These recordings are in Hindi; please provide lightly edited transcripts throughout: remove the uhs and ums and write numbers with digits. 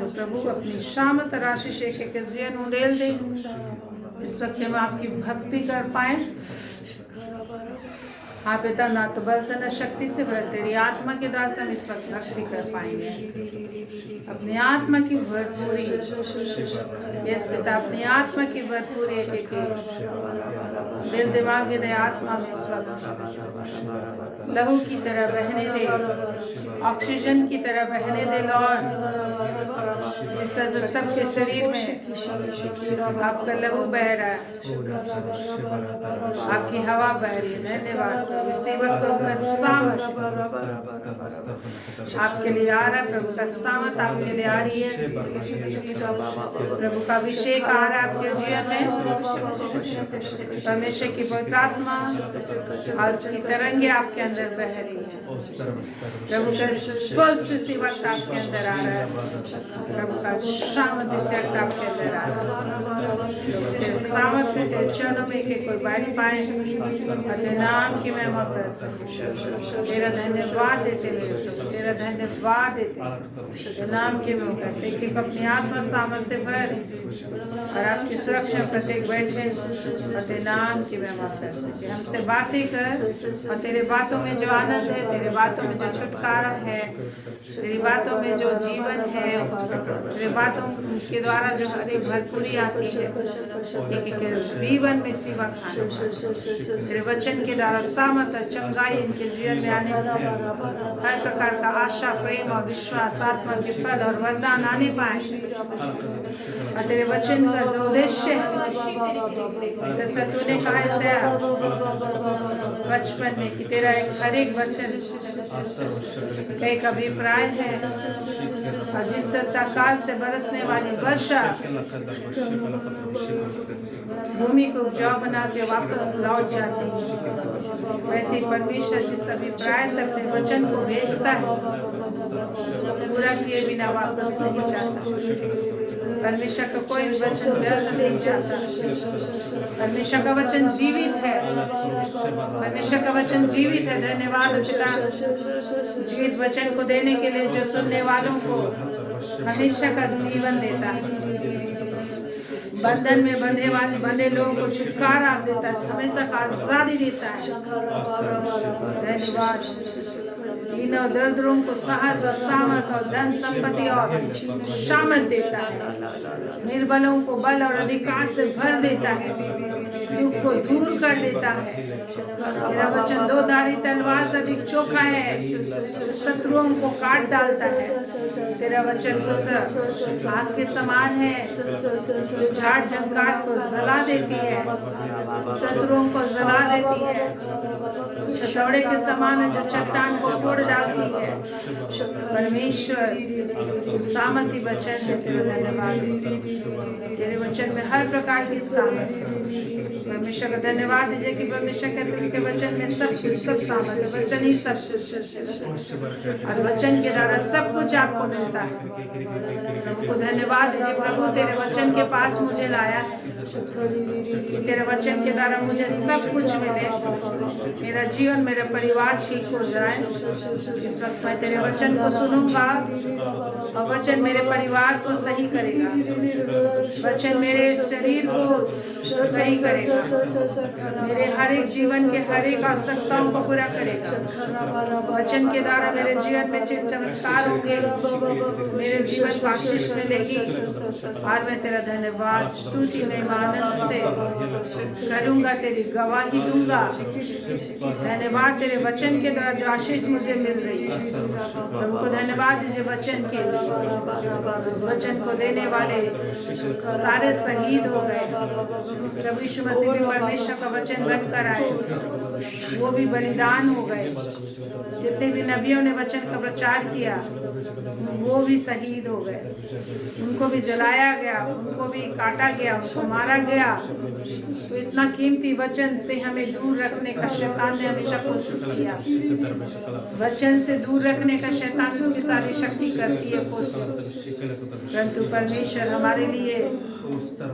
दो प्रभु, अपनी शामत राशि शेख के जीवन उड़ेल दे। इस वक्त हम आपकी भक्ति कर पाए। हाँ पिता, ना तो बल से न शक्ति से पर तेरी आत्मा के दास हम इस वक्त भक्ति कर पाएंगे। अपनी आत्मा की भरपूरी, यस पिता, अपनी आत्मा की भरपूरी एक दिल दिमाग हृदय आत्मा में इस वक्त लहू की तरह बहने दे, ऑक्सीजन की तरह बहने दे लॉर्ड। इस तरह से सबके शरीर में आपका लहू बह रहा है, आपकी हवा बह रही है। धन्यवाद प्रभु, सेवक प्रभु का सामत आपके लिए आ रहा है, प्रभु का सामत आपके लिए आ रही है, प्रभु का अभिषेक आ रहा है आपके जीवन में। परमेश्वर की पवित्र आत्मा आज की तरंगे आपके अंदर बह रही है। प्रभु का स्पर्श इसी वक्त आपके अंदर आ रहा है, प्रभु का सामत इस वक्त आपके अंदर आ रहा है। सामत में तेरे चरणों में के कोई बैठ पाए और तेरे नाम की महिमा कर सके। तेरा धन्यवाद देते हुए, तेरा धन्यवाद देते तेरे नाम की महिमा करते कि अपनी आत्मा सामत से भर और आपकी सुरक्षा प्रत्येक बैठ में और तेरे नाम की महिमा कर सके। हमसे बातें कर और तेरे बातों में जो आनंद है, तेरे बातों में जो छुटकारा है, तेरी बातों में जो जीवन है, तेरे बातों के द्वारा जो हर एक भरपूरी आती है, एक जीवन में सेवा खाना, तेरे वचन के द्वारा सामर्थ चंगाई इनके जीवन में आने, हर प्रकार का आशा प्रेम और विश्वास आत्मा के फल और वरदान आने पाए। और तेरे वचन का जो उद्देश्य है, जैसा तूने कहा है बचपन में कि तेरा हर एक वचन का एक अभिप्राय है, और जिस तरह से आकाश से बरसने वाली वर्षा भूमि को उपजाऊ बना के वापस लौट जाती है, वैसे ही परमेश्वर जिस अभिप्राय से अपने वचन को भेजता है, पूरा किए बिना वापस नहीं जाता। परमेश्वर का कोई वचन व्यर्थ नहीं जाता। परमेश्वर का वचन जीवित है, परमेश्वर का वचन जीवित है। धन्यवाद पिता, जीवित वचन को देने के लिए जो सुनने वालों को हमेशा का जीवन देता है, बंधन में बंधे लोगों को छुटकारा देता है, हमेशा का आजादी देता है। धन्यवाद। इन और दरिद्रों को साहस और सामर्थ और धन संपत्ति और शामत देता है, निर्बलों को बल और अधिकार से भर देता है, दुख को दूर कर देता है। तेरा वचन दो धारी तलवार से अधिक चोखा है, शत्रुओं को काट डालता है। तेरा वचन आग के समान है, जो झाड़ झंकार को जला देती है, शत्रुओं को जला देती है। हथौड़े के समान है, जो चट्टान को फोड़ डालती है। परमेश्वर सामर्थी वचन है, तेरा धन्यवाद देते। तेरे वचन में हर प्रकार की सामर्थ्य। परमेश्वर का धन्यवाद दीजिए कि परमेश्वर कहते उसके वचन में सब कुछ, सब सामर्थ्य, वचन ही सब कुछ, और वचन के द्वारा सब कुछ आपको मिलता है। प्रभु को धन्यवाद दीजिए, प्रभु तेरे वचन के पास मुझे लाया कि तेरे वचन के द्वारा मुझे सब कुछ मिले, मेरा जीवन मेरा परिवार ठीक हो जाए। इस वक्त मैं तेरे वचन को सुनूंगा और वचन मेरे परिवार को सही करेगा, वचन मेरे शरीर को सही करेगा, मेरे हर एक जीवन के हर एक आवश्यकताओं को पूरा करेगा। वचन के द्वारा मेरे जीवन में चमत्कार होंगे, मेरे जीवन को आशीष मिलेगी, और मैं तेरा धन्यवाद स्तुति में आनंद से करूंगा, तेरी गवाही दूंगा। धन्यवाद तेरे वचन के द्वारा जो आशीष मुझे मिल रही है। प्रभु को धन्यवाद दीजिए वचन के लिए। इस वचन को देने वाले सारे शहीद हो गए। प्रभु यीशु मसीह भी परमेश्वर का वचन बनकर आए, वो भी बलिदान हो गए। जितने भी नबियों ने वचन का प्रचार किया वो भी शहीद हो गए, उनको भी जलाया गया, उनको भी काटा गया, उनको मारा गया। तो इतना कीमती वचन से हमें दूर रखने का शैतान ने हमेशा कोशिश किया। वचन से दूर रखने का शैतान उसकी सारी शक्ति करती है कोशिश, परंतु परमेश्वर हमारे लिए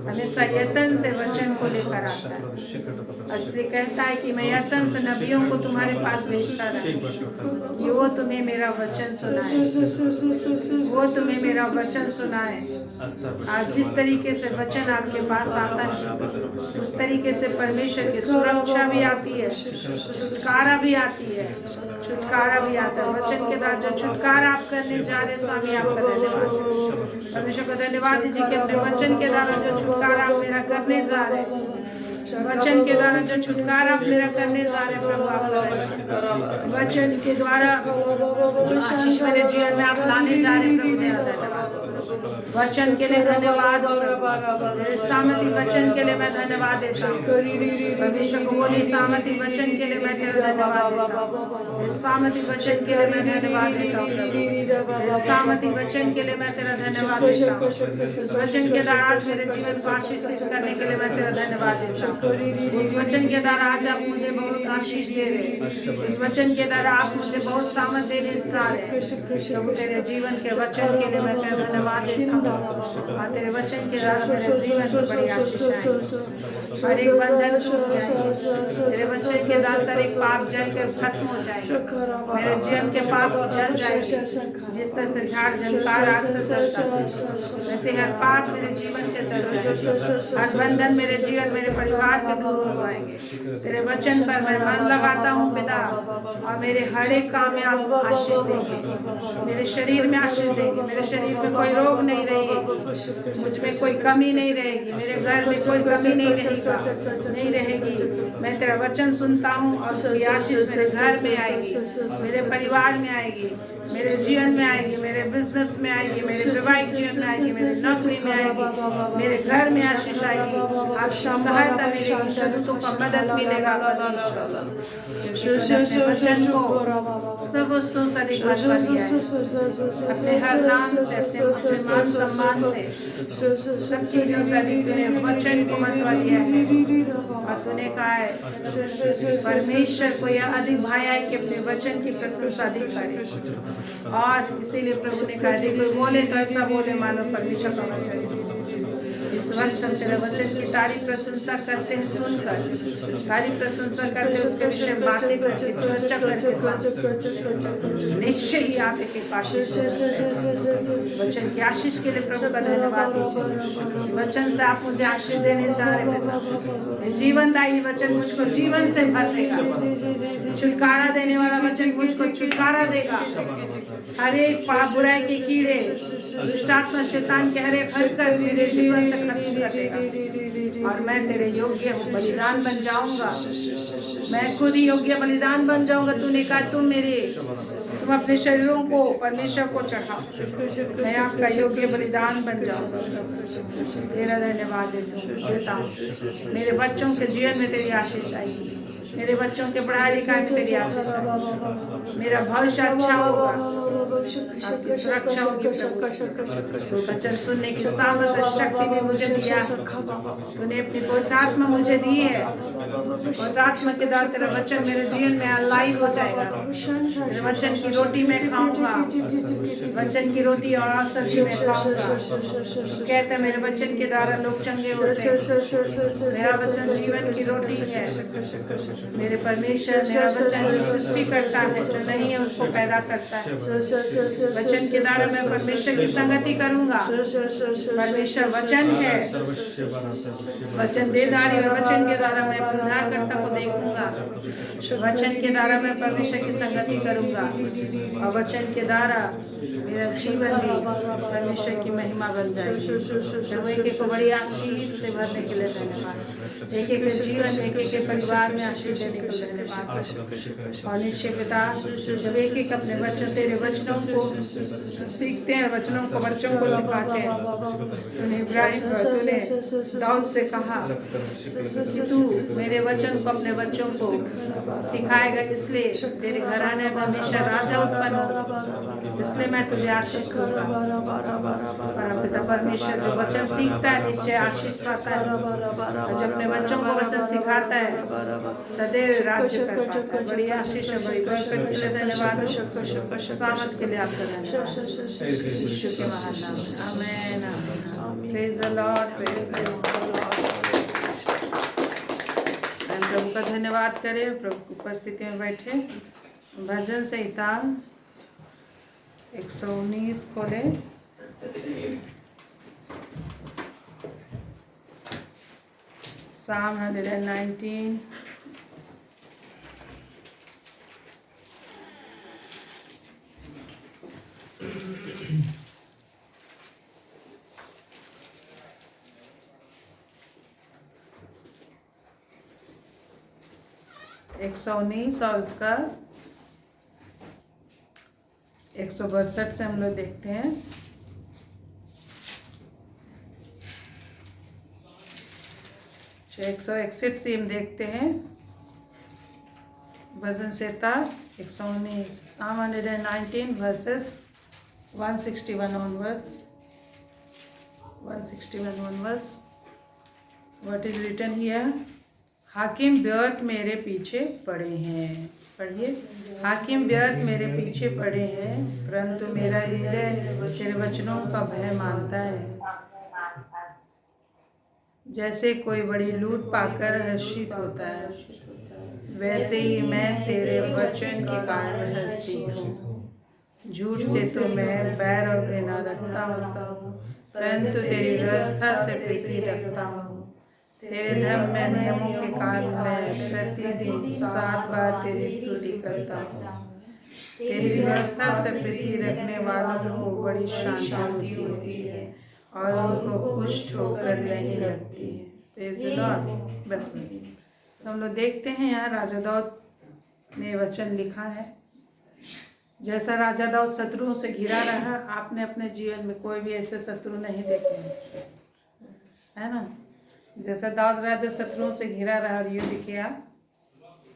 हमेशा यत्न से वचन को लेकर आता है। इसलिए कहता है कि मैं यत्न से नबियों को तुम्हारे पास भेजता रहा कि वो तुम्हें मेरा वचन सुनाए, वो तुम्हें मेरा वचन सुनाए। आज जिस तरीके से वचन आपके पास आता है उस तरीके से परमेश्वर की सुरक्षा भी आती है, छुटकारा भी आती है, छुटकारा भी आता है। वचन के द्वारा जो छुटकारा आप करने जा रहे स्वामी, आपका धन्यवाद। परमेश्वर को धन्यवाद दीजिए कि अपने वचन के द्वारा जो छुटकारा आप मेरा करने जा रहे हैं, वचन के द्वारा जो छुटकारा आप मेरा करने जा रहे हैं प्रभु, आपका वचन के द्वारा जो आशीष मेरे जीवन में आप लाने जा रहे हैं प्रभु, तेरा धन्यवाद। वचन के लिए धन्यवाद, और सामर्थी वचन के लिए मैं धन्यवाद देता हूँ। परमेश्वर को बोली सामर्थी वचन के लिए मैं तेरा धन्यवाद देता हूँ। सामर्थी वचन के लिए मैं धन्यवाद देता हूँ। सामर्थी वचन के लिए मैं तेरा धन्यवाद देता हूँ। उस वचन के द्वारा आज मेरे जीवन को आशीषित करने के लिए मैं तेरा धन्यवाद देता हूँ। उस वचन के द्वारा आज आप मुझे बहुत आशीष दे रहे, उस वचन के द्वारा आप मुझे बहुत सामर्थ देने जा रहे प्रभु। तेरे जीवन के वचन के लिए मैं तेरा धन्यवाद देता हूँ। और तेरे वचन के द्वारा मेरे जीवन में बड़ी आशीष आएगी, हर एक बंधन टूट जाएगी। तेरे वचन के द्वारा सर एक पाप जल कर खत्म हो जाएगा, मेरे जीवन के पाप जल जाएंगे। जिस तरह से झाड़ जलता आग से जलता वैसे हर पाप मेरे जीवन के जल जाएंगे, हर बंधन मेरे जीवन मेरे परिवार के दूर हो जाएंगे। तेरे वचन पर मैं मन लगाता हूँ पिता, और मेरे हर एक काम में आप आशीष देंगे, मेरे शरीर में आशीष देंगे, मेरे शरीर में कोई रोग नहीं रहेगी, मुझ में कोई कमी नहीं रहेगी, मेरे घर में कोई कमी नहीं रहेगी। मैं तेरा वचन सुनता हूँ और उसकी आशीष मेरे घर में आएगी, मेरे परिवार में आएगी, मेरे जीवन में आएगी, मेरे बिजनेस में आएगी, मेरे वैवाहिक जीवन में आएगी, मेरे नौकरी में आएगी, मेरे घर में आशीष आएगी। आपकी सहायता मिलेगी, शदूतों का मदद मिलेगा। वचन को सब वस्तुओं से अधिक महत्व दिया है, अपने हर नाम से, अपने मान सम्मान से, सब चीजों से अधिक तूने वचन को महत्व दिया है। और तूने कहा है परमेश्वर को यह अधिक भाया है कि अपने वचन की प्रशंसा अधिक करे। और इसीलिए प्रभु ने कहा यदि कोई बोले तो ऐसा बोले मानो परमेश्वर का वचन। इस वक्त हम तेरे वचन की तारीफ प्रशंसा करते हैं, सुनकर तारीफ प्रशंसा करते, उसके विषय बातें करते, चर्चा करते, निश्चय ही आप एक आशीष वचन की आशीष के लिए प्रभु का धन्यवाद दीजिए। वचन से आप मुझे आशीष देने जा रहे हैं, जीवनदायी वचन मुझको जीवन से भर देगा, छुटकारा देने वाला वचन मुझको छुटकारा देगा। हर एक पाप बुराई के कीड़े, दुष्टात्मा शैतान के हर एक हरकत मेरे जीवन से खत्म कर देगा, और मैं तेरे योग्य बलिदान बन जाऊंगा। मैं खुद ही योग्य बलिदान बन जाऊंगा। तूने कहा तुम अपने शरीरों को परमेश्वर को चढ़ाओ, मैं आपका योग्य बलिदान बन जाऊंगा। तेरा धन्यवाद देता हूँ। मेरे बच्चों के जीवन में तेरी आशीष आएगी, मेरे बच्चों के पढ़ाई लिखाई में तेरी आशीष आएगी, मेरा भविष्य अच्छा होगा, आपकी सुरक्षा होगी। वचन सुनने की सामर्थ और शक्ति भी मुझे दिया, तूने अपनी पवित्र आत्मा मुझे दी है। पवित्र आत्मा के द्वारा तेरा वचन मेरे जीवन में अलाइव हो जाएगा। मेरे वचन की रोटी मैं खाऊंगा, वचन की रोटी और सब्जी मैं खाऊंगा। कहते मेरे वचन के द्वारा लोग चंगे होते हैं। मेरा वचन जीवन की रोटी है। मेरे परमेश्वर मेरा वचन जो सृष्टि करता है, जो नहीं है उसको पैदा करता है। वचन के द्वारा मैं परमेश्वर की संगति करूंगा। परमेश्वर वचन है, वचन देदारी, और वचन के द्वारा मैं उद्धारकर्ता को देखूंगा। वचन के द्वारा मैं परमेश्वर की संगति करूंगा, और वचन के द्वारा मेरा जीवन भी परमेश्वर की महिमा बन जाएगी। प्रभु एक को बड़ी आशीष से भरने के लिए धन्यवाद। एक एक जीवन, एक एक परिवार में आशीष देने को धन्यवाद। और निश्चय पिता जब एक एक अपने बच्चों तेरे वचनों को सीखते हैं, वचनों को बच्चों को सिखाते हैं, तूने दाऊद से कहा कि तू मेरे वचन को अपने बच्चों को सिखाएगा, इसलिए तेरे घराने में हमेशा राजा उत्पन्न हो, इसलिए मैं तुझे आशीष दूंगा। और पिता परमेश्वर जो वचन सीखता है निश्चय आशीष पाता है, और जो अपने बच्चों को वचन सिखाता है सदैव राज्य कर पाता है। बड़ी आशीष और बड़ी बरकत के लिए धन्यवाद, सामर्थ के लिए आपका धन्यवाद यीशु के महान नाम में, आमीन आमीन। Praise the Lord, praise the Lord. प्रभु का धन्यवाद करें, प्रभु की उपस्थिति में बैठे। भजन संहिता 119 खोले। Psalm 119। एक 119 और उसका 162 से हम लोग देखते हैं। जो 161 से हम देखते हैं भजन संहिता 119, Psalm 119 verses 161 onwards। 161 onwards। What is written here? हाकिम व्यर्थ मेरे पीछे पड़े हैं। पढ़िए, हाकिम व्यर्थ मेरे पीछे पड़े हैं, परंतु मेरा हृदय तेरे वचनों का भय मानता है। जैसे कोई बड़ी लूट पाकर हर्षित होता है, वैसे ही मैं तेरे वचन के कारण हर्षित हूँ। झूठ से तो मैं बैर और घृणा रखता हूँ, परंतु तेरी व्यवस्था से प्रीति रखता हूँ। तेरे धर्म में नियमों के कारण मैं प्रतिदिन 7 बार तेरी स्तुति करता हूँ। तेरी व्यवस्था से प्रीति रखने वालों को बड़ी शांति होती है और उनको कुष्ठ होकर नहीं लगती है। Praise the Lord. बस हम लोग देखते हैं यहाँ राजा दाऊद ने वचन लिखा है। जैसा राजा दाऊद शत्रुओं से घिरा रहा, आपने अपने जीवन में कोई भी ऐसे शत्रु नहीं देखे, है ना। जैसा दाऊद राजा शत्रुओं से घिरा रहा और युद्ध किया,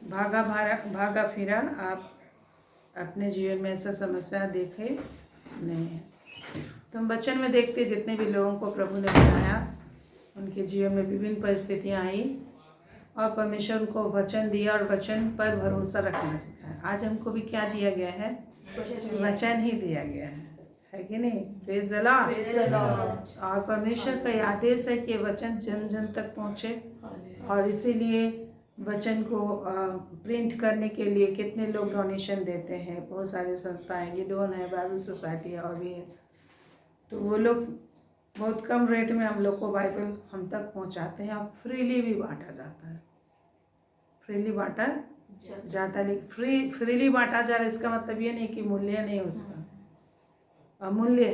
भागा फिरा, आप अपने जीवन में ऐसा समस्या देखे नहीं है। तो हम वचन में देखते जितने भी लोगों को प्रभु ने बनाया उनके जीवन में विभिन्न परिस्थितियां आई और परमेश्वर उनको वचन दिया और वचन पर भरोसा रखना सिखाया। आज हमको भी क्या दिया गया है? वचन ही दिया गया है कि नहीं? Praise the Lord. और परमेश्वर का आदेश है कि वचन जन जन तक पहुँचे, और इसीलिए वचन को प्रिंट करने के लिए कितने लोग डोनेशन देते हैं। बहुत सारी संस्थाएं, गिडोन है, बाइबल सोसाइटी है और भी है। तो वो लोग बहुत कम रेट में हम लोग को बाइबल हम तक पहुंचाते हैं और फ्रीली भी बांटा जाता है। फ्रीली बांटा जाता है, लेकिन फ्रीली बांटा जा रहा है इसका मतलब ये नहीं कि मूल्य नहीं, उसका अमूल्य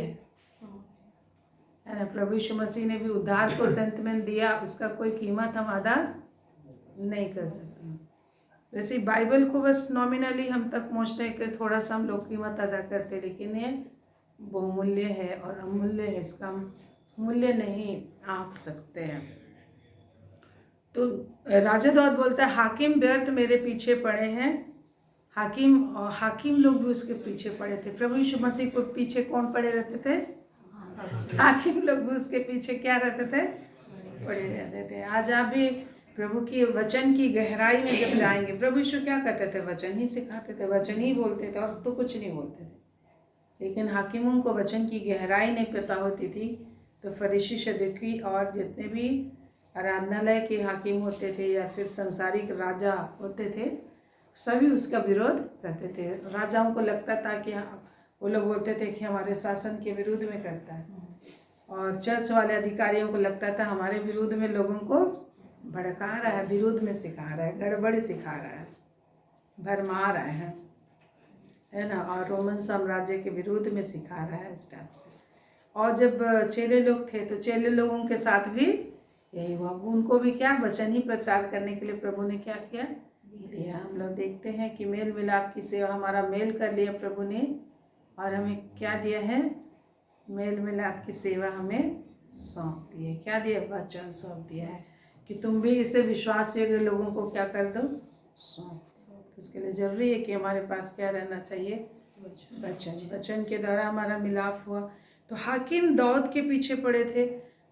है ना। प्रभु यीशु मसीह ने भी उद्धार को संत में दिया, उसका कोई कीमत हम अदा नहीं कर सकते। वैसे बाइबल को बस नॉमिनली हम तक पहुंचने के थोड़ा सा हम लोग कीमत अदा करते, लेकिन ये बहुमूल्य है और अमूल्य है, इसका हम मूल्य नहीं आंक सकते हैं। तो राजा दाऊद बोलता है हाकिम व्यर्थ मेरे पीछे पड़े हैं। हाकिम लोग भी उसके पीछे पड़े थे। प्रभु यीशु मसीह को पीछे कौन पड़े रहते थे? हाकिम लोग भी उसके पीछे क्या रहते थे? पड़े रहते थे। आज आप भी प्रभु की वचन की गहराई में जब जाएंगे, प्रभु यीशु क्या करते थे? वचन ही सिखाते थे, वचन ही बोलते थे और तो कुछ नहीं बोलते थे। लेकिन हाकिमों को वचन की गहराई नहीं पता होती थी, तो फरीसी सदूकी और जितने भी आराधनालय के हाकिम होते थे या फिर संसारिक राजा होते थे, सभी उसका विरोध करते थे। राजाओं को लगता था कि वो लोग बोलते थे कि हमारे शासन के विरुद्ध में करता है, और चर्च वाले अधिकारियों को लगता था हमारे विरुद्ध में लोगों को भड़का रहा है, विरुद्ध में सिखा रहा है, गड़बड़ी सिखा रहा है, भरमा रहा है ना, और रोमन साम्राज्य के विरुद्ध में सिखा रहा है इस टाइप से। और जब चेले लोग थे तो चेले लोगों के साथ भी यही हुआ। उनको भी क्या वचन ही प्रचार करने के लिए प्रभु ने क्या किया दिया। हम लोग देखते हैं कि मेल मिलाप की सेवा, हमारा मेल कर लिया प्रभु ने और हमें क्या दिया है? मेल मिलाप की सेवा हमें सौंप दी है। क्या दिया? वचन सौंप दिया है कि तुम भी इसे विश्वास योग्य लोगों को क्या कर दो? सौंप। तो इसके लिए जरूरी है कि हमारे पास क्या रहना चाहिए? वचन। वचन के द्वारा हमारा मिलाप हुआ। तो हाकिम दाऊद के पीछे पड़े थे,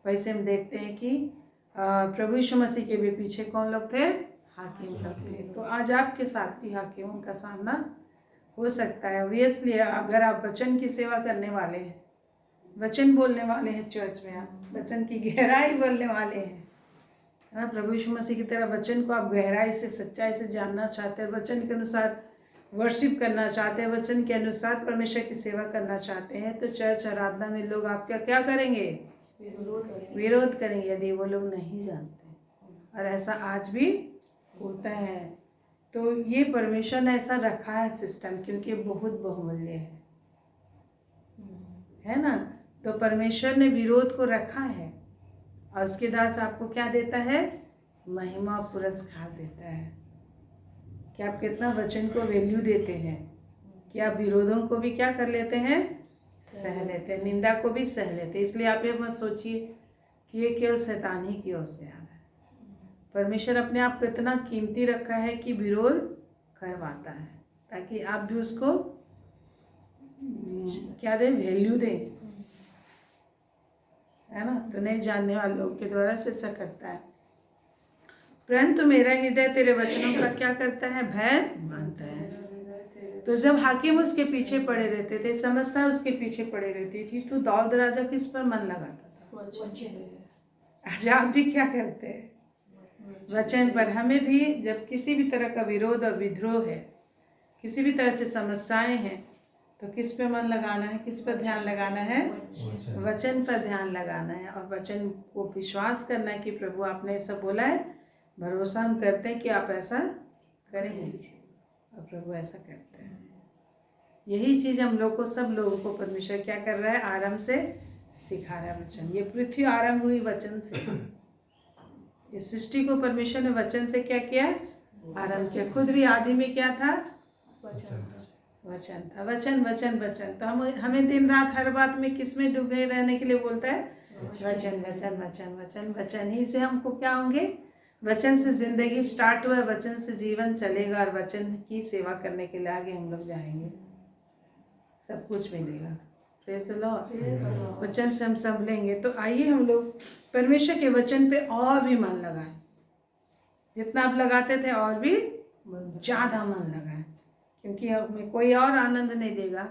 वैसे हम देखते हैं कि प्रभु यीशु मसीह के भी पीछे कौन लोग थे? हाकिम लोग थे। तो आज आपके साथ भी हाकिमों का सामना हो सकता है। ऑब्वियसली अगर आप वचन की सेवा करने वाले हैं, वचन बोलने वाले हैं चर्च में, आप वचन की गहराई बोलने वाले हैं, है ना, प्रभु यीशु मसीह की तरह वचन को आप गहराई से सच्चाई से जानना चाहते हैं, वचन के अनुसार वर्शिप करना चाहते हैं, वचन के अनुसार परमेश्वर की सेवा करना चाहते हैं, तो चर्च आराधना में लोग आपका क्या करेंगे? विरोध करेंगे, यदि वो लोग नहीं जानते। और ऐसा आज भी होता है। तो ये परमेश्वर ने ऐसा रखा है सिस्टम, क्योंकि बहुत बहुमूल्य है ना। तो परमेश्वर ने विरोध को रखा है और उसके दास आपको क्या देता है? महिमा पुरस्कार देता है कि आप कितना वचन को वैल्यू देते हैं, कि आप विरोधों को भी क्या कर लेते हैं? सह लेते हैं, निंदा को भी सह लेते हैं। इसलिए आप ये मत सोचिए कि ये केवल शैतान ही की ओर से आ रहा है। परमेश्वर अपने आप को इतना कीमती रखा है कि विरोध करवाता है, ताकि आप भी उसको क्या दें? वैल्यू दें, है ना। तो नहीं जानने वाले लोग के द्वारा से ऐसा करता है। परंतु मेरा हृदय तेरे वचनों का क्या करता है? भय मानता है। तो जब हाकिम उसके पीछे पड़े रहते थे, समस्या उसके पीछे पड़े रहती थी, तो दाऊद राजा किस पर मन लगाता था? आज आप भी क्या करते हैं? वचन पर। हमें भी जब किसी भी तरह का विरोध और विद्रोह है, किसी भी तरह से समस्याएं हैं, तो किस पे मन लगाना है? किस पर ध्यान लगाना है? वचन पर ध्यान लगाना है और वचन को विश्वास करना है कि प्रभु आपने ऐसा बोला है, भरोसा हम करते हैं कि आप ऐसा करेंगे, और प्रभु ऐसा करते हैं। यही चीज़ हम लोग को, सब लोगों को परमेश्वर क्या कर रहा है? आरंभ से सिखा रहा है वचन। ये पृथ्वी आरंभ हुई वचन से। इस सृष्टि को परमेश्वर ने वचन से क्या किया? आरंभ किया। खुद भी आदि में क्या था? वचन था। वचन वचन वचन। तो हमें दिन रात हर बात में किस में डूबे रहने के लिए बोलता है? वचन वचन वचन वचन। वचन ही से हमको क्या होंगे? वचन से जिंदगी स्टार्ट हुआ, वचन से जीवन चलेगा, और वचन की सेवा करने के लिए आगे हम लोग जाएंगे, सब कुछ मिलेगा। Praise the Lord. वचन से हम सब लेंगे। तो आइए हम लोग परमेश्वर के वचन पे और भी मन लगाएं, जितना आप लगाते थे और भी ज़्यादा मन लगाएं, क्योंकि हमें कोई और आनंद नहीं देगा,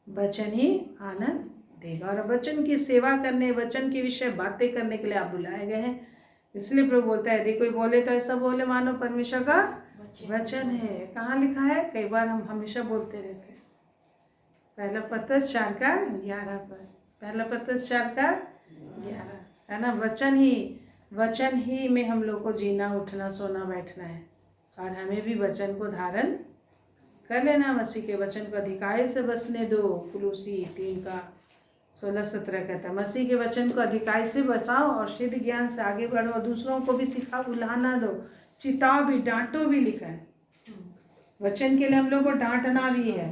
वचन ही आनंद देगा। और वचन की सेवा करने, वचन के विषय बातें करने के लिए आप बुलाए गए हैं। इसलिए प्रभु बोलता है, यदि कोई बोले तो ऐसा बोले मानो परमेश्वर का वचन है। कहाँ लिखा है? कई बार हम हमेशा बोलते रहते हैं, पहला पत्रस 4:11 पर, पहला पत्रस 4:11, है ना। वचन ही में हम लोग को जीना, उठना, सोना, बैठना है, और हमें भी वचन को धारण कर लेना। मसीह के वचन को अधिकाई से बसने दो। कुलूसी 3:16-17 कहता है, मसीह के वचन को अधिकाई से बसाओ और सिद्ध ज्ञान से आगे बढ़ो, और दूसरों को भी सिखाओ, उलाहना दो, चिताओ भी, डांटो भी। लिखा है वचन के लिए हम लोग को डांटना भी है,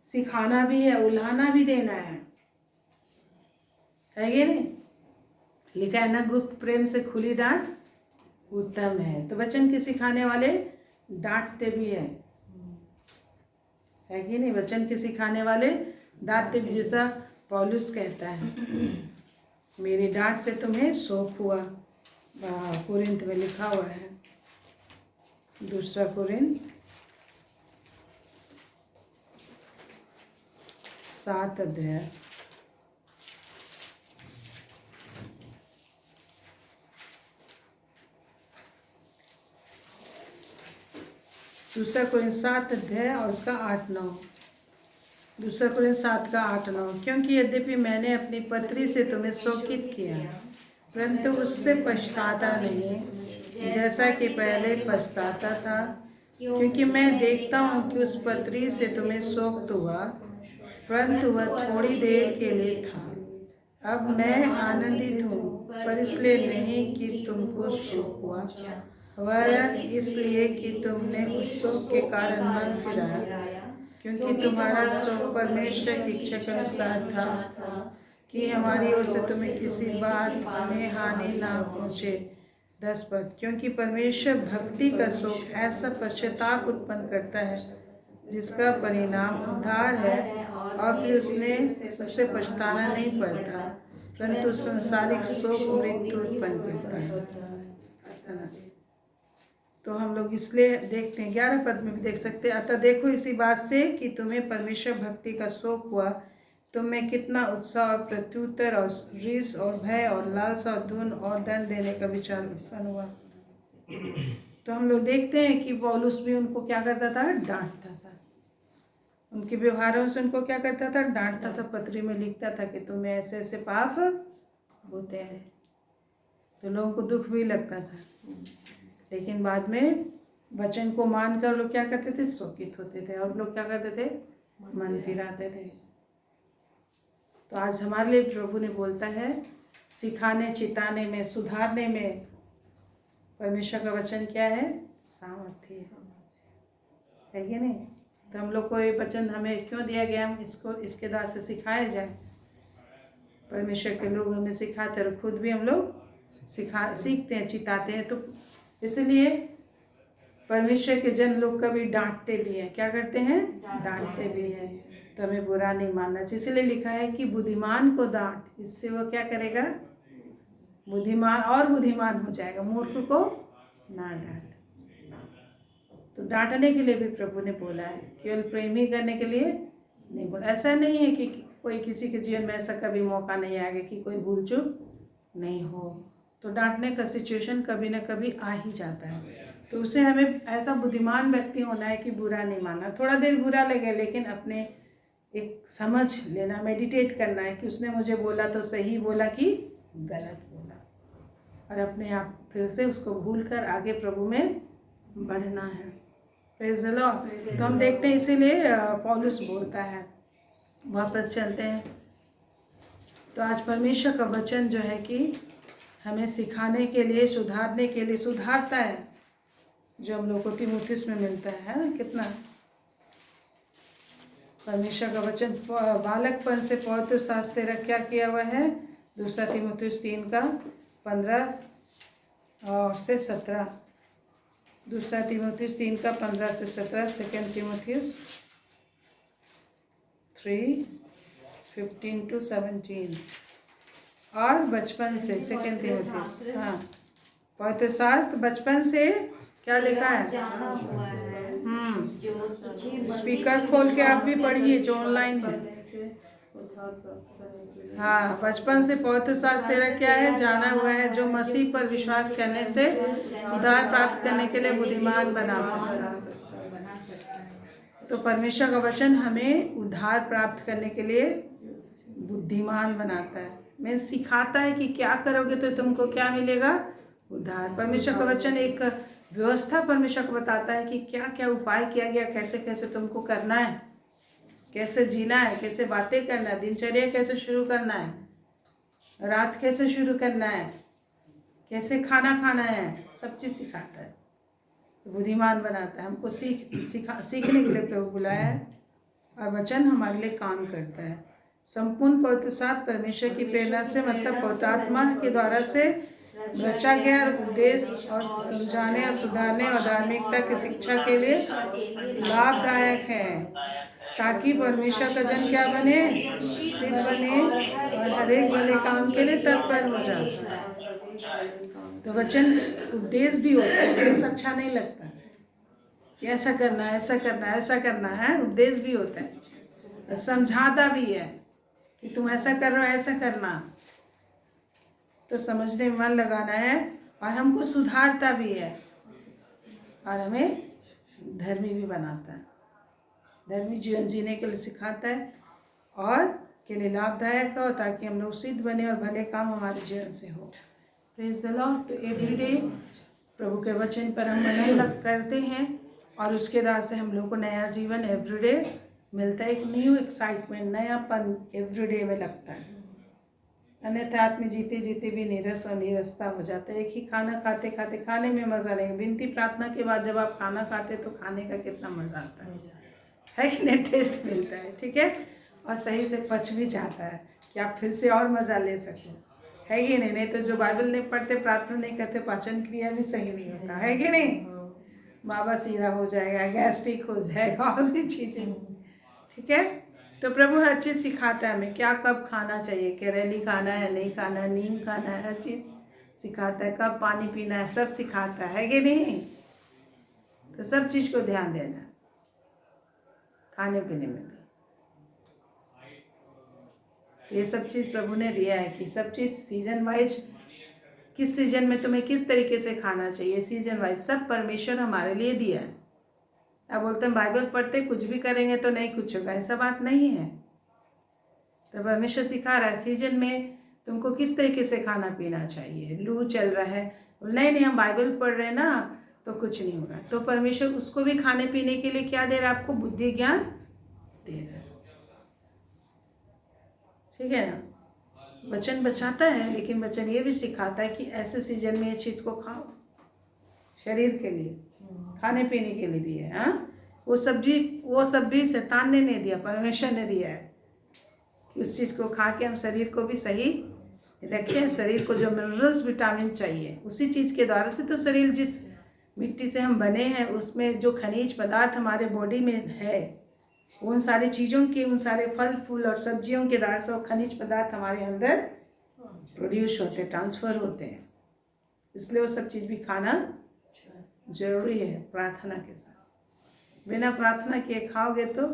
सिखाना भी है, उलाहना भी देना है ये नहीं? लिखा है ना, गुप्त प्रेम से खुली डांट उत्तम है। तो वचन के सिखाने वाले डांटते भी है कि नहीं? वचन के सिखाने वाले डांटते भी, जैसा पौलुस कहता है, मेरी डांट से तुम्हें शोक हुआ। कोरिन्थ में लिखा हुआ है, 2 कोरिन्थ 7 अध्याय 2 कोरिन्थ 7 अध्याय और उसका 8-9। 2 कोरिन्थ 7 का 8-9। क्योंकि यद्यपि मैंने अपनी पत्री से तुम्हें शोकित किया, परंतु उससे पछताता नहीं, जैसा कि पहले पछताता था, क्योंकि मैं देखता हूँ कि उस पत्री से तुम्हें शोक तो हुआ, परंतु वह थोड़ी देर के लिए था। अब मैं आनंदित हूँ, पर इसलिए नहीं कि तुमको शोक हुआ, वरन इसलिए कि तुमने उस शोक के कारण मन फिराया, क्योंकि तुम्हारा शोक परमेश्वर की इच्छा के अनुसार था कि हमारी ओर से तुम्हें किसी बात में हानि ना पहुँचे। 10 पद। क्योंकि परमेश्वर भक्ति का शोक ऐसा पश्चाताप उत्पन्न करता है, जिसका परिणाम उद्धार है, और फिर उससे पछताना नहीं पड़ता, परंतु संसारिक शोक मृत्यु उत्पन्न करता है। तो हम लोग इसलिए देखते हैं 11 पद में भी देख सकते हैं, अतः देखो इसी बात से कि तुम्हें परमेश्वर भक्ति का शोक हुआ, तुम में कितना उत्साह और प्रत्युत्तर और रिस और भय और लालसा और धुन और दंड देने का विचार उत्पन्न हुआ। तो हम लोग देखते हैं कि पौलुस भी उनको क्या करता था, डांटता था, उनके व्यवहारों से उनको क्या करता था, डांटता था, पत्री में लिखता था कि तुम्हें ऐसे ऐसे पाप होते हैं। तो लोगों को दुख भी लगता था, लेकिन बाद में वचन को मानकर लोग क्या करते थे, शोकित होते थे और लोग क्या करते थे, मन फिराते थे। तो आज हमारे लिए प्रभु ने बोलता है, सिखाने, चिताने में, सुधारने में परमेश्वर का वचन क्या है, सामर्थ्य है कि नहीं। तो हम लोग को ये वचन हमें क्यों दिया गया, हम इसको इसके द्वारा से सिखाए जाए। परमेश्वर के लोग हमें सिखाते और खुद भी हम लोग सीखते हैं, चिताते हैं। तो इसलिए परमेश्वर के जन लोग कभी डांटते भी हैं, क्या करते हैं, डांटते भी हैं। तो हमें बुरा नहीं मानना चाहिए। इसलिए लिखा है कि बुद्धिमान को डांट, इससे वो क्या करेगा, बुद्धिमान और बुद्धिमान हो जाएगा, मूर्ख को ना डांट। तो डांटने के लिए भी प्रभु ने बोला है, केवल प्रेमी करने के लिए नहीं बोला। ऐसा नहीं है कि कोई किसी के जीवन में ऐसा कभी मौका नहीं आएगा कि कोई भूल चूक नहीं हो। तो डांटने का सिचुएशन कभी ना कभी आ ही जाता है। तो उसे हमें ऐसा बुद्धिमान व्यक्ति होना है कि बुरा नहीं मानना। थोड़ा देर बुरा लगे, लेकिन अपने एक समझ लेना, मेडिटेट करना है कि उसने मुझे बोला तो सही बोला कि गलत बोला, और अपने आप फिर से उसको भूल कर आगे प्रभु में बढ़ना है। Praise the Lord. तो हम देखते हैं, इसीलिए पौलुस बोलता है। वापस चलते हैं। तो आज परमेश्वर का वचन जो है कि हमें सिखाने के लिए, सुधारने के लिए, सुधारता है, जो हम लोग को तीमुथियुस में मिलता है ना। कितना परमेश्वर का वचन बालकपन से पवित्र शास्त्र तेरा क्या किया हुआ है, 2 तीमुथियुस 3 का 15 और से 17, 2 तीमुथियुस 3 का 15 से 17, 2 तीमुथियुस 3:15 to 17। और बचपन से 2 तीमुथियुस, हाँ, पवित्र शास्त्र बचपन से क्या लिखा है, स्पीकर खोल के आप भी पढ़िए जो ऑनलाइन है। हाँ, बचपन से पवित्र शास्त्र तेरा क्या है, जाना हुआ है, जो मसीह पर विश्वास करने से उद्धार प्राप्त करने के लिए बुद्धिमान बना सकता है। तो परमेश्वर का वचन हमें उद्धार प्राप्त करने के लिए बुद्धिमान बनाता है, मैं सिखाता है कि क्या करोगे तो तुमको क्या मिलेगा, उद्धार। परमेश्वर का वचन एक व्यवस्था परमेश्वर को बताता है कि क्या क्या उपाय किया गया, कैसे कैसे तुमको करना है, कैसे जीना है, कैसे बातें करना है, दिनचर्या कैसे शुरू करना है, रात कैसे शुरू करना है, कैसे खाना खाना है, सब चीज़ सिखाता है, बुद्धिमान बनाता है। हमको सीखने के लिए प्रभु बुलाया है, और वचन हमारे लिए काम करता है। संपूर्ण पवित्र शास्त्र परमेश्वर की प्रेरणा से, मतलब पवित्र आत्मा के द्वारा से रचा गया उपदेश और समझाने और सुधारने और धार्मिकता की शिक्षा के लिए लाभदायक है, ताकि परमेश्वर का जन क्या बने, सिद्ध बने और हर एक भले काम के लिए तत्पर हो जाए। तो वचन उपदेश भी होता है, उपदेश अच्छा नहीं लगता कि ऐसा करना है, ऐसा करना है, ऐसा करना है, उपदेश भी होता है, समझाता भी है कि तुम ऐसा कर रहे हो, ऐसा करना। तो समझने में मन लगाना है, और हमको सुधारता भी है, और हमें धर्मी भी बनाता है, धर्मी जीवन जीने के लिए सिखाता है, और के लिए लाभदायक हो, ताकि हम लोग सिद्ध बने और भले काम हमारे जीवन से हो। Praise the Lord. तो एवरीडे प्रभु के वचन पर हम मनन करते हैं, और उसके द्वारा से हम लोग को नया जीवन एवरीडे मिलता है, एक न्यू एक्साइटमेंट, नयापन एवरीडे में लगता है। अन्यथा आदमी जीते जीते भी नीरस और नीरसता हो जाता है। एक ही खाना खाते खाते, खाने में मज़ा नहीं, विनती प्रार्थना के बाद जब आप खाना खाते तो खाने का कितना मज़ा आता है कि नहीं, टेस्ट मिलता है, ठीक है, और सही से पच भी जाता है कि आप फिर से और मज़ा ले सकें, है कि नहीं। नहीं तो जो बाइबल नहीं पढ़ते, प्रार्थना नहीं करते, पाचन क्रिया भी सही नहीं होता, है कि नहीं, बाबा सीरा हो जाएगा, गैस्ट्रिक हो जाएगा, और भी चीज़ें, ठीक है। तो प्रभु हर चीज़ सिखाता है हमें, क्या कब खाना चाहिए, करेली खाना है नहीं खाना, नीम खाना है, हर चीज़ सिखाता है, कब पानी पीना है, सब सिखाता है कि नहीं। तो सब चीज़ को ध्यान देना, खाने पीने में भी। तो ये सब चीज़ प्रभु ने दिया है कि सब चीज़ सीजन वाइज, किस सीजन में तुम्हें किस तरीके से खाना चाहिए, सीजन वाइज सब परमेश्वर हमारे लिए दिया है। अब बोलते हैं बाइबल पढ़ते कुछ भी करेंगे तो नहीं कुछ होगा, ऐसा बात नहीं है। तो परमेश्वर सिखा रहा है सीजन में तुमको किस तरीके से खाना पीना चाहिए। लू चल रहा है, नहीं हम बाइबल पढ़ रहे हैं ना तो कुछ नहीं होगा, तो परमेश्वर उसको भी खाने पीने के लिए क्या दे रहा है, आपको बुद्धि ज्ञान दे रहा है, ठीक है ना। वचन बचाता है, लेकिन वचन ये भी सिखाता है कि ऐसे सीजन में ये चीज़ को खाओ, शरीर के लिए, खाने पीने के लिए भी है। हाँ, वो सब भी शैतान ने नहीं दिया, परमेश्वर ने दिया है कि उस चीज़ को खा के हम शरीर को भी सही रखें। शरीर को जो मिनरल्स विटामिन चाहिए उसी चीज़ के द्वारा से, तो शरीर जिस मिट्टी से हम बने हैं उसमें जो खनिज पदार्थ हमारे बॉडी में है, उन सारी चीज़ों के, उन सारे फल फूल और सब्जियों के द्वारा से वो खनिज पदार्थ हमारे अंदर प्रोड्यूस होते, ट्रांसफ़र होते हैं। इसलिए वो सब चीज़ भी खाना जरूरी है प्रार्थना के साथ। बिना प्रार्थना किए खाओगे तो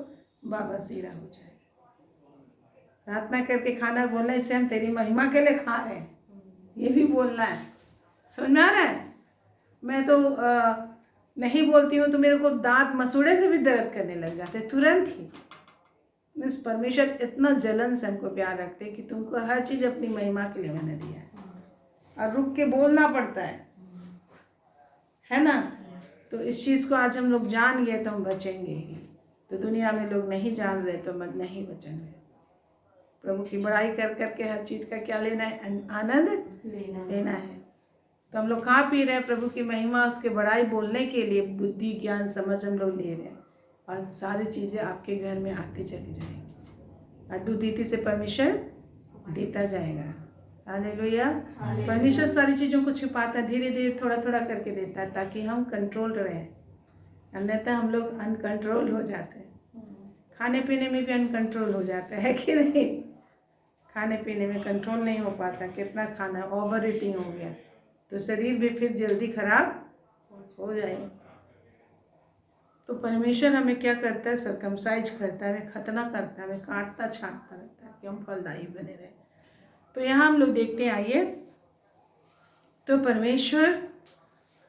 बाबा सीरा हो जाएगा। प्रार्थना करके खाना बोलने से हम तेरी महिमा के लिए खा रहे हैं, ये भी बोलना है। समझ में आ रहा है। मैं तो नहीं बोलती हूँ तो मेरे को दांत मसूड़े से भी दर्द करने लग जाते तुरंत ही। मीन्स परमेश्वर इतना जलन से हमको प्यार रखते कि तुमको हर चीज़ अपनी महिमा के लिए मैंने दिया है, और रुक के बोलना पड़ता है ना। तो इस चीज़ को आज हम लोग जान गए तो हम बचेंगे ही। तो दुनिया में लोग नहीं जान रहे तो नहीं बचेंगे। प्रभु की बड़ाई कर करके हर चीज़ का क्या लेना है, आनंद लेना है। तो हम लोग खा पी रहे हैं प्रभु की महिमा, उसके बड़ाई बोलने के लिए बुद्धि ज्ञान समझ हम लोग ले रहे हैं, और सारी चीज़ें आपके घर में आती चली जाएंगी। अद्भुत से परमेश्वर देता जाएगा। हालेलुया। परमेश्वर सारी चीज़ों को छिपाता है, धीरे धीरे थोड़ा थोड़ा करके देता है ताकि हम कंट्रोल रहें, अन्यथा हम लोग अनकंट्रोल हो जाते हैं। खाने पीने में भी अनकंट्रोल हो जाता है कि नहीं। खाने पीने में कंट्रोल नहीं हो पाता, कितना खाना, ओवर ईटिंग हो गया तो शरीर भी फिर जल्दी खराब हो जाएगा। तो परमेश्वर हमें क्या करता है, सरकमसाइज करता है, हमें खतना करता है, हमें काटता छांटता रहता है कि हम फलदायी बने रहें। तो यहाँ हम लोग देखते हैं, आइए। तो परमेश्वर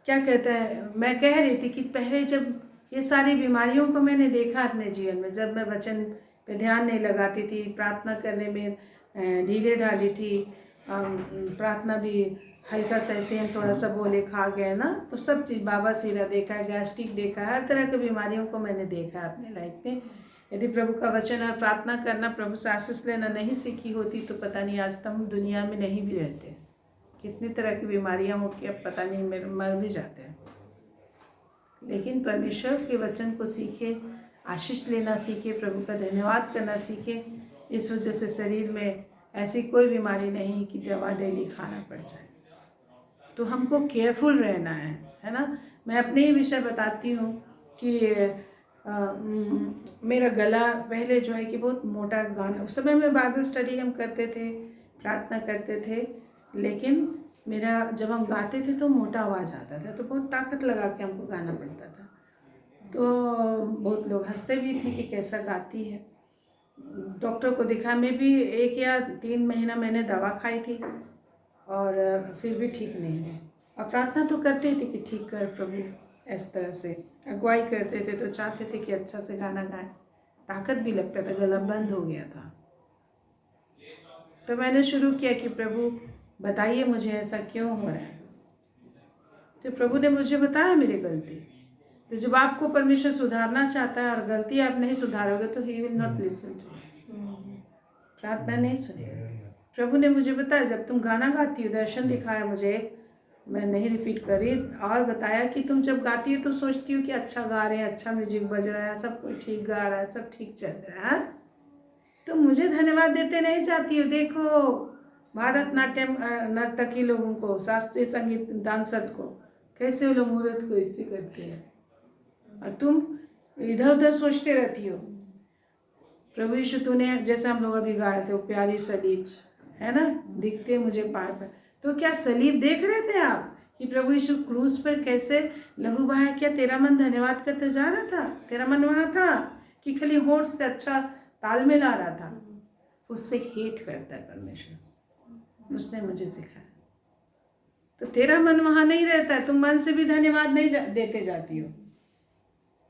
क्या कहता है, मैं कह रही थी कि पहले जब ये सारी बीमारियों को मैंने देखा अपने जीवन में, जब मैं वचन पे ध्यान नहीं लगाती थी, प्रार्थना करने में ढीले ढाली थी, प्रार्थना भी हल्का सा ऐसे हम थोड़ा सा बोले खा गए ना, तो सब चीज़ बाबा सीरा देखा है, गैस्ट्रिक देखा है, हर तरह की बीमारियों को मैंने देखा है अपने लाइफ में। यदि प्रभु का वचन और प्रार्थना करना, प्रभु से आशीष लेना नहीं सीखी होती तो पता नहीं आज तक दुनिया में नहीं भी रहते। कितनी तरह की बीमारियां हो के अब पता नहीं मर भी जाते हैं। लेकिन परमेश्वर के वचन को सीखे, आशीष लेना सीखे, प्रभु का धन्यवाद करना सीखे। इस वजह से शरीर में ऐसी कोई बीमारी नहीं कि दवा डेली खाना पड़ जाए। तो हमको केयरफुल रहना है ना। मैं अपने ही विषय बताती हूँ कि मेरा गला पहले जो है कि बहुत मोटा गाना, उस समय में बाइबल स्टडी हम करते थे, प्रार्थना करते थे, लेकिन मेरा जब हम गाते थे तो मोटा आवाज़ आता था, तो बहुत ताकत लगा के हमको गाना पड़ता था। तो बहुत लोग हंसते भी थे कि कैसा गाती है। डॉक्टर को दिखा, मैं भी 1 या 3 महीना मैंने दवा खाई थी और फिर भी ठीक नहीं है। और प्रार्थना तो करते थे कि ठीक कर प्रभु, इस तरह से अगुवाई करते थे, तो चाहते थे कि अच्छा से गाना गाएं। ताकत भी लगता था, गला बंद हो गया था। तो मैंने शुरू किया कि प्रभु बताइए मुझे ऐसा क्यों हो रहा है। तो प्रभु ने मुझे बताया मेरी गलती। तो जब आपको परमेश्वर सुधारना चाहता है और गलती आप नहीं सुधारोगे तो he will not listen to you, प्रार्थना नहीं सुनेगा। प्रभु ने मुझे बताया, जब तुम गाना गाती हो, दर्शन दिखाया मुझे, मैं नहीं रिपीट करी, और बताया कि तुम जब गाती हो तो सोचती हो कि अच्छा गा रहे हैं, अच्छा म्यूजिक बज रहा है, सब कोई ठीक गा रहा है, सब ठीक चल रहा है, तो मुझे धन्यवाद देते नहीं चाहती हो। देखो भारतनाट्यम नर्तकी लोगों को, शास्त्रीय संगीत डांसर को, कैसे वो लोग मुहूर्त को इससे करते हैं, और तुम इधर उधर सोचते रहती हो प्रभु यीशु तूने, जैसे हम लोग अभी गाए थे, वो प्यारी सलीब है ना, दिखते मुझे पार पर, तो क्या सलीब देख रहे थे आप कि प्रभु यीशु क्रूस पर कैसे लहू बहाया? क्या तेरा मन धन्यवाद करते जा रहा था? तेरा मन वहाँ था कि खाली होठ से अच्छा तालमेल आ रहा था? उससे हेट करता है परमेश्वर, उसने मुझे सिखाया। तो तेरा मन वहाँ नहीं रहता है, तुम मन से भी धन्यवाद नहीं देते जाती हो।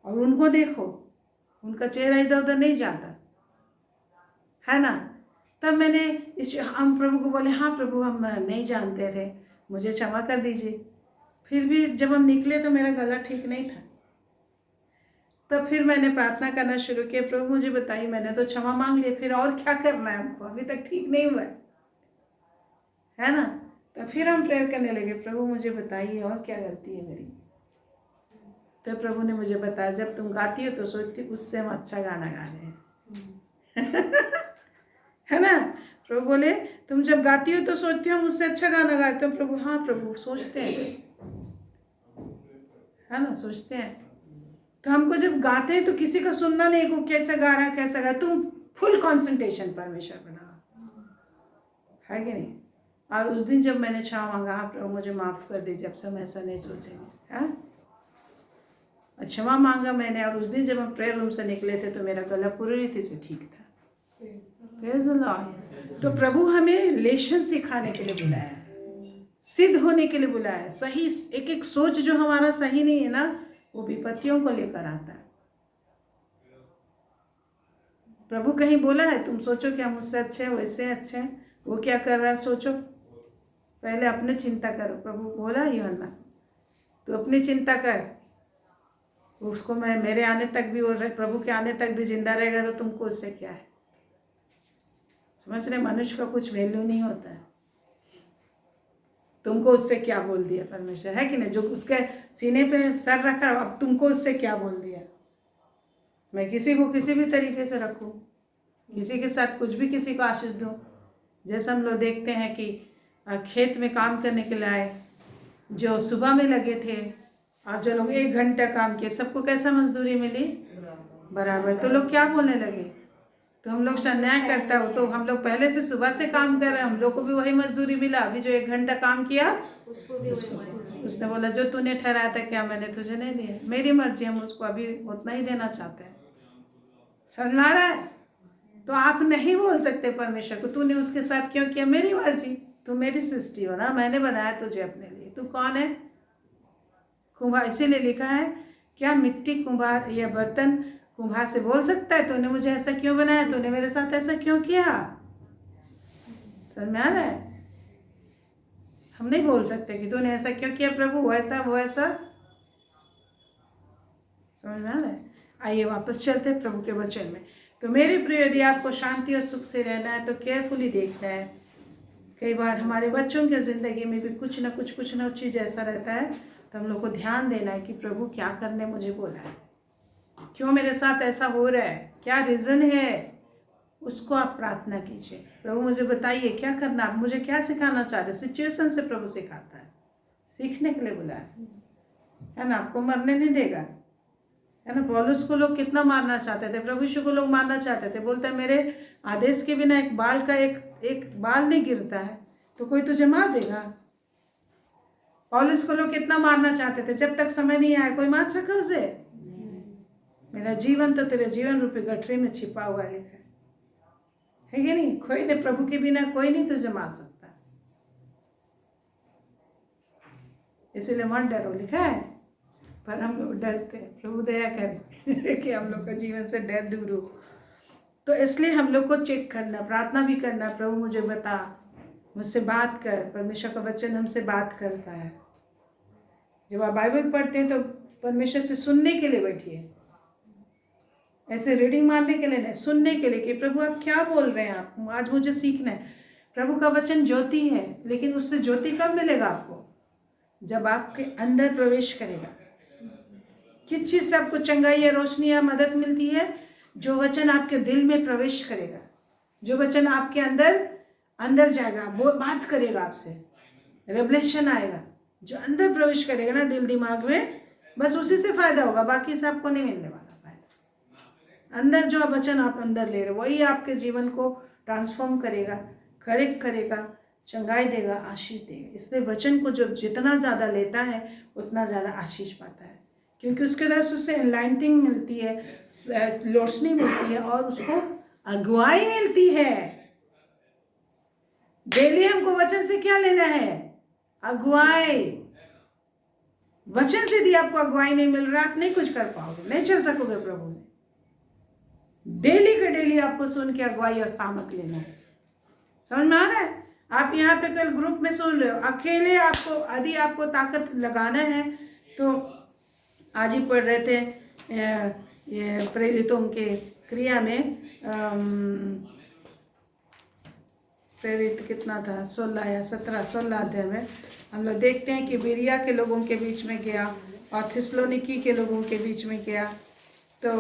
और उनको देखो, उनका चेहरा इधर उधर नहीं जाता है ना। तब मैंने हम प्रभु को बोले, हाँ प्रभु हम नहीं जानते थे, मुझे क्षमा कर दीजिए। फिर भी जब हम निकले तो मेरा गला ठीक नहीं था। तब फिर मैंने प्रार्थना करना शुरू किया, प्रभु मुझे बताइए, मैंने तो क्षमा मांग लिया, फिर और क्या करना है हमको, अभी तक ठीक नहीं हुआ है ना। तो फिर हम प्रेयर करने लगे, प्रभु मुझे बताइए और क्या गलती है मेरी। तो प्रभु ने मुझे बताया, जब तुम गाती हो तो सोचती उससे हम अच्छा गाना गा रहे हैं है ना। प्रभु बोले तुम जब गाती हो तो सोचती हो हम उससे अच्छा गाना गाते हो। प्रभु, हाँ प्रभु सोचते हैं, है ना, सोचते हैं। तो हमको जब गाते हैं तो किसी का सुनना नहीं को कैसा गा रहा है कैसा गा, तुम फुल कंसंट्रेशन परमेश्वर बना, है कि नहीं। और उस दिन जब मैंने क्षमा मांगा, हाँ प्रभु मुझे माफ़ कर दीजिए, अब से हम ऐसा नहीं सोचेंगे, है। क्षमा मांगा मैंने, और उस दिन जब हम प्रेयर रूम से निकले थे तो मेरा गला पूरी रीति से ठीक था। Praise the Lord. तो प्रभु हमें लेशन सिखाने के लिए बुलाया, सिद्ध होने के लिए बुलाया। सही एक एक सोच जो हमारा सही नहीं है ना, वो विपत्तियों को लेकर आता है। प्रभु कहीं बोला है तुम सोचो कि हम मुझसे अच्छे हैं, वैसे अच्छे हैं, वो क्या कर रहा है सोचो, पहले अपने चिंता करो। प्रभु बोला यूहन्ना, तो अपनी चिंता कर, उसको मैं मेरे आने तक भी, और प्रभु के आने तक भी जिंदा रहेगा तो तुमको उससे क्या है। समझ रहे, मनुष्य का कुछ वैल्यू नहीं होता है। तुमको उससे क्या बोल दिया परमेश्वर, है कि नहीं। जो उसके सीने पे सर रखा, अब तुमको उससे क्या बोल दिया। मैं किसी को किसी भी तरीके से रखूं, किसी के साथ कुछ भी किसी को आशीष दूं। जैसे हम लोग देखते हैं कि खेत में काम करने के लिए आए, जो सुबह में लगे थे और जो लोग 1 घंटा काम किए, सबको कैसा मजदूरी मिली? बराबर। तो लोग क्या बोलने लगे, तो हम लोग से अन्याय करता हो, तो हम लोग पहले से सुबह से काम कर रहे हैं, हम लोग को भी वही मजदूरी मिला। अभी जो 1 घंटा काम किया उसने बोला जो तूने ठहराया था क्या मैंने तुझे नहीं दिया, मेरी मर्जी है, मुझको अभी उतना ही देना चाहते हैं। समझ में आ रहा है। तो आप नहीं बोल सकते परमेश्वर को तूने उसके साथ क्यों किया, मेरी मर्जी, तू मेरी सृष्टि हो ना, मैंने बनाया तुझे अपने लिए, तू कौन है? कुम्हार। इसीलिए लिखा है, क्या मिट्टी कुम्हार या बर्तन कुम्हार से बोल सकता है तूने मुझे ऐसा क्यों बनाया, तूने मेरे साथ ऐसा क्यों किया? समझ में आ रहा है। हम नहीं बोल सकते कि तूने ऐसा क्यों किया प्रभु, वो ऐसा वो ऐसा। समझ में आ रहा है। आइए वापस चलते हैं प्रभु के वचन में। तो मेरे प्रिय, यदि आपको शांति और सुख से रहना है तो केयरफुली देखना है। कई बार हमारे बच्चों की ज़िंदगी में भी कुछ ना कुछ चीज़ ऐसा रहता है, तो हम लोग को ध्यान देना है कि प्रभु क्या करने मुझे बोला है, क्यों मेरे साथ ऐसा हो रहा है, क्या रीज़न है, उसको आप प्रार्थना कीजिए। प्रभु मुझे बताइए क्या करना, आप मुझे क्या सिखाना चाह रहे। सिचुएशन से प्रभु सिखाता है, सीखने के लिए बुलाया है ना, आपको मरने नहीं देगा, है ना। पौलुस को लोग कितना मारना चाहते थे, प्रभु यीशु को लोग मारना चाहते थे। बोलता है मेरे आदेश के बिना एक बाल का एक बाल नहीं गिरता है तो कोई तुझे मार देगा। पौलुस को लोग कितना मारना चाहते थे, जब तक समय नहीं आया कोई मार सका उसे। मेरा जीवन तो तेरे जीवन रूपी गठरी में छिपा हुआ लिखा है कि नहीं। कोई नहीं, प्रभु के बिना कोई नहीं तुझे मार सकता, इसीलिए मत डरो लिखा है। पर हम लोग डरते हैं, प्रभु दया करे कि हम लोग का जीवन से डर दूर हो। तो इसलिए हम लोग को चेक करना, प्रार्थना भी करना, प्रभु मुझे बता, मुझसे बात कर। परमेश्वर का वचन हमसे बात करता है। जब आप बाइबल पढ़ते हैं तो परमेश्वर से सुनने के लिए बैठिए, ऐसे रीडिंग मारने के लिए नहीं, सुनने के लिए कि प्रभु आप क्या बोल रहे हैं, आप आज मुझे सीखना है। प्रभु का वचन ज्योति है, लेकिन उससे ज्योति कब मिलेगा आपको? जब आपके अंदर प्रवेश करेगा। किस चीज़ से आपको चंगाई या रोशनी या मदद मिलती है? जो वचन आपके दिल में प्रवेश करेगा, जो वचन आपके अंदर जाएगा, वो बात करेगा आपसे, रेवलेशन आएगा। जो अंदर प्रवेश करेगा ना दिल दिमाग में, बस उसी से फायदा होगा, बाकी से आपको नहीं मिलने वाला फायदा। अंदर जो वचन आप अंदर ले रहे हो वही आपके जीवन को ट्रांसफॉर्म करेगा, करेक्ट करेगा, चंगाई देगा, आशीष देगा। इसलिए वचन को जो जितना ज़्यादा लेता है उतना ज़्यादा आशीष पाता है, क्योंकि उसके द्वारा उससे एनलाइटनिंग मिलती है, रोशनी मिलती है और उसको अगुवाई मिलती है। डेली हमको वचन से क्या लेना है? अगुवाई। वचन से यदि आपको अगुवाई नहीं मिल रहा, आप नहीं कुछ कर पाओगे, नहीं चल सकोगे प्रभु में। डेली का डेली आपको सुन के अगुवाई और सामत लेना है। समझ में आ रहा है? आप यहाँ पे कल ग्रुप में सुन रहे हो, अकेले आपको यदि आपको ताकत लगाना है तो आज ही पढ़ रहे थे ये प्रेरितों के क्रिया में, प्रेरित कितना था, 16 या 16 अध्याय में हम लोग देखते हैं कि बिरिया के लोगों के बीच में गया और थिस्सलुनीकी के लोगों के बीच में गया। तो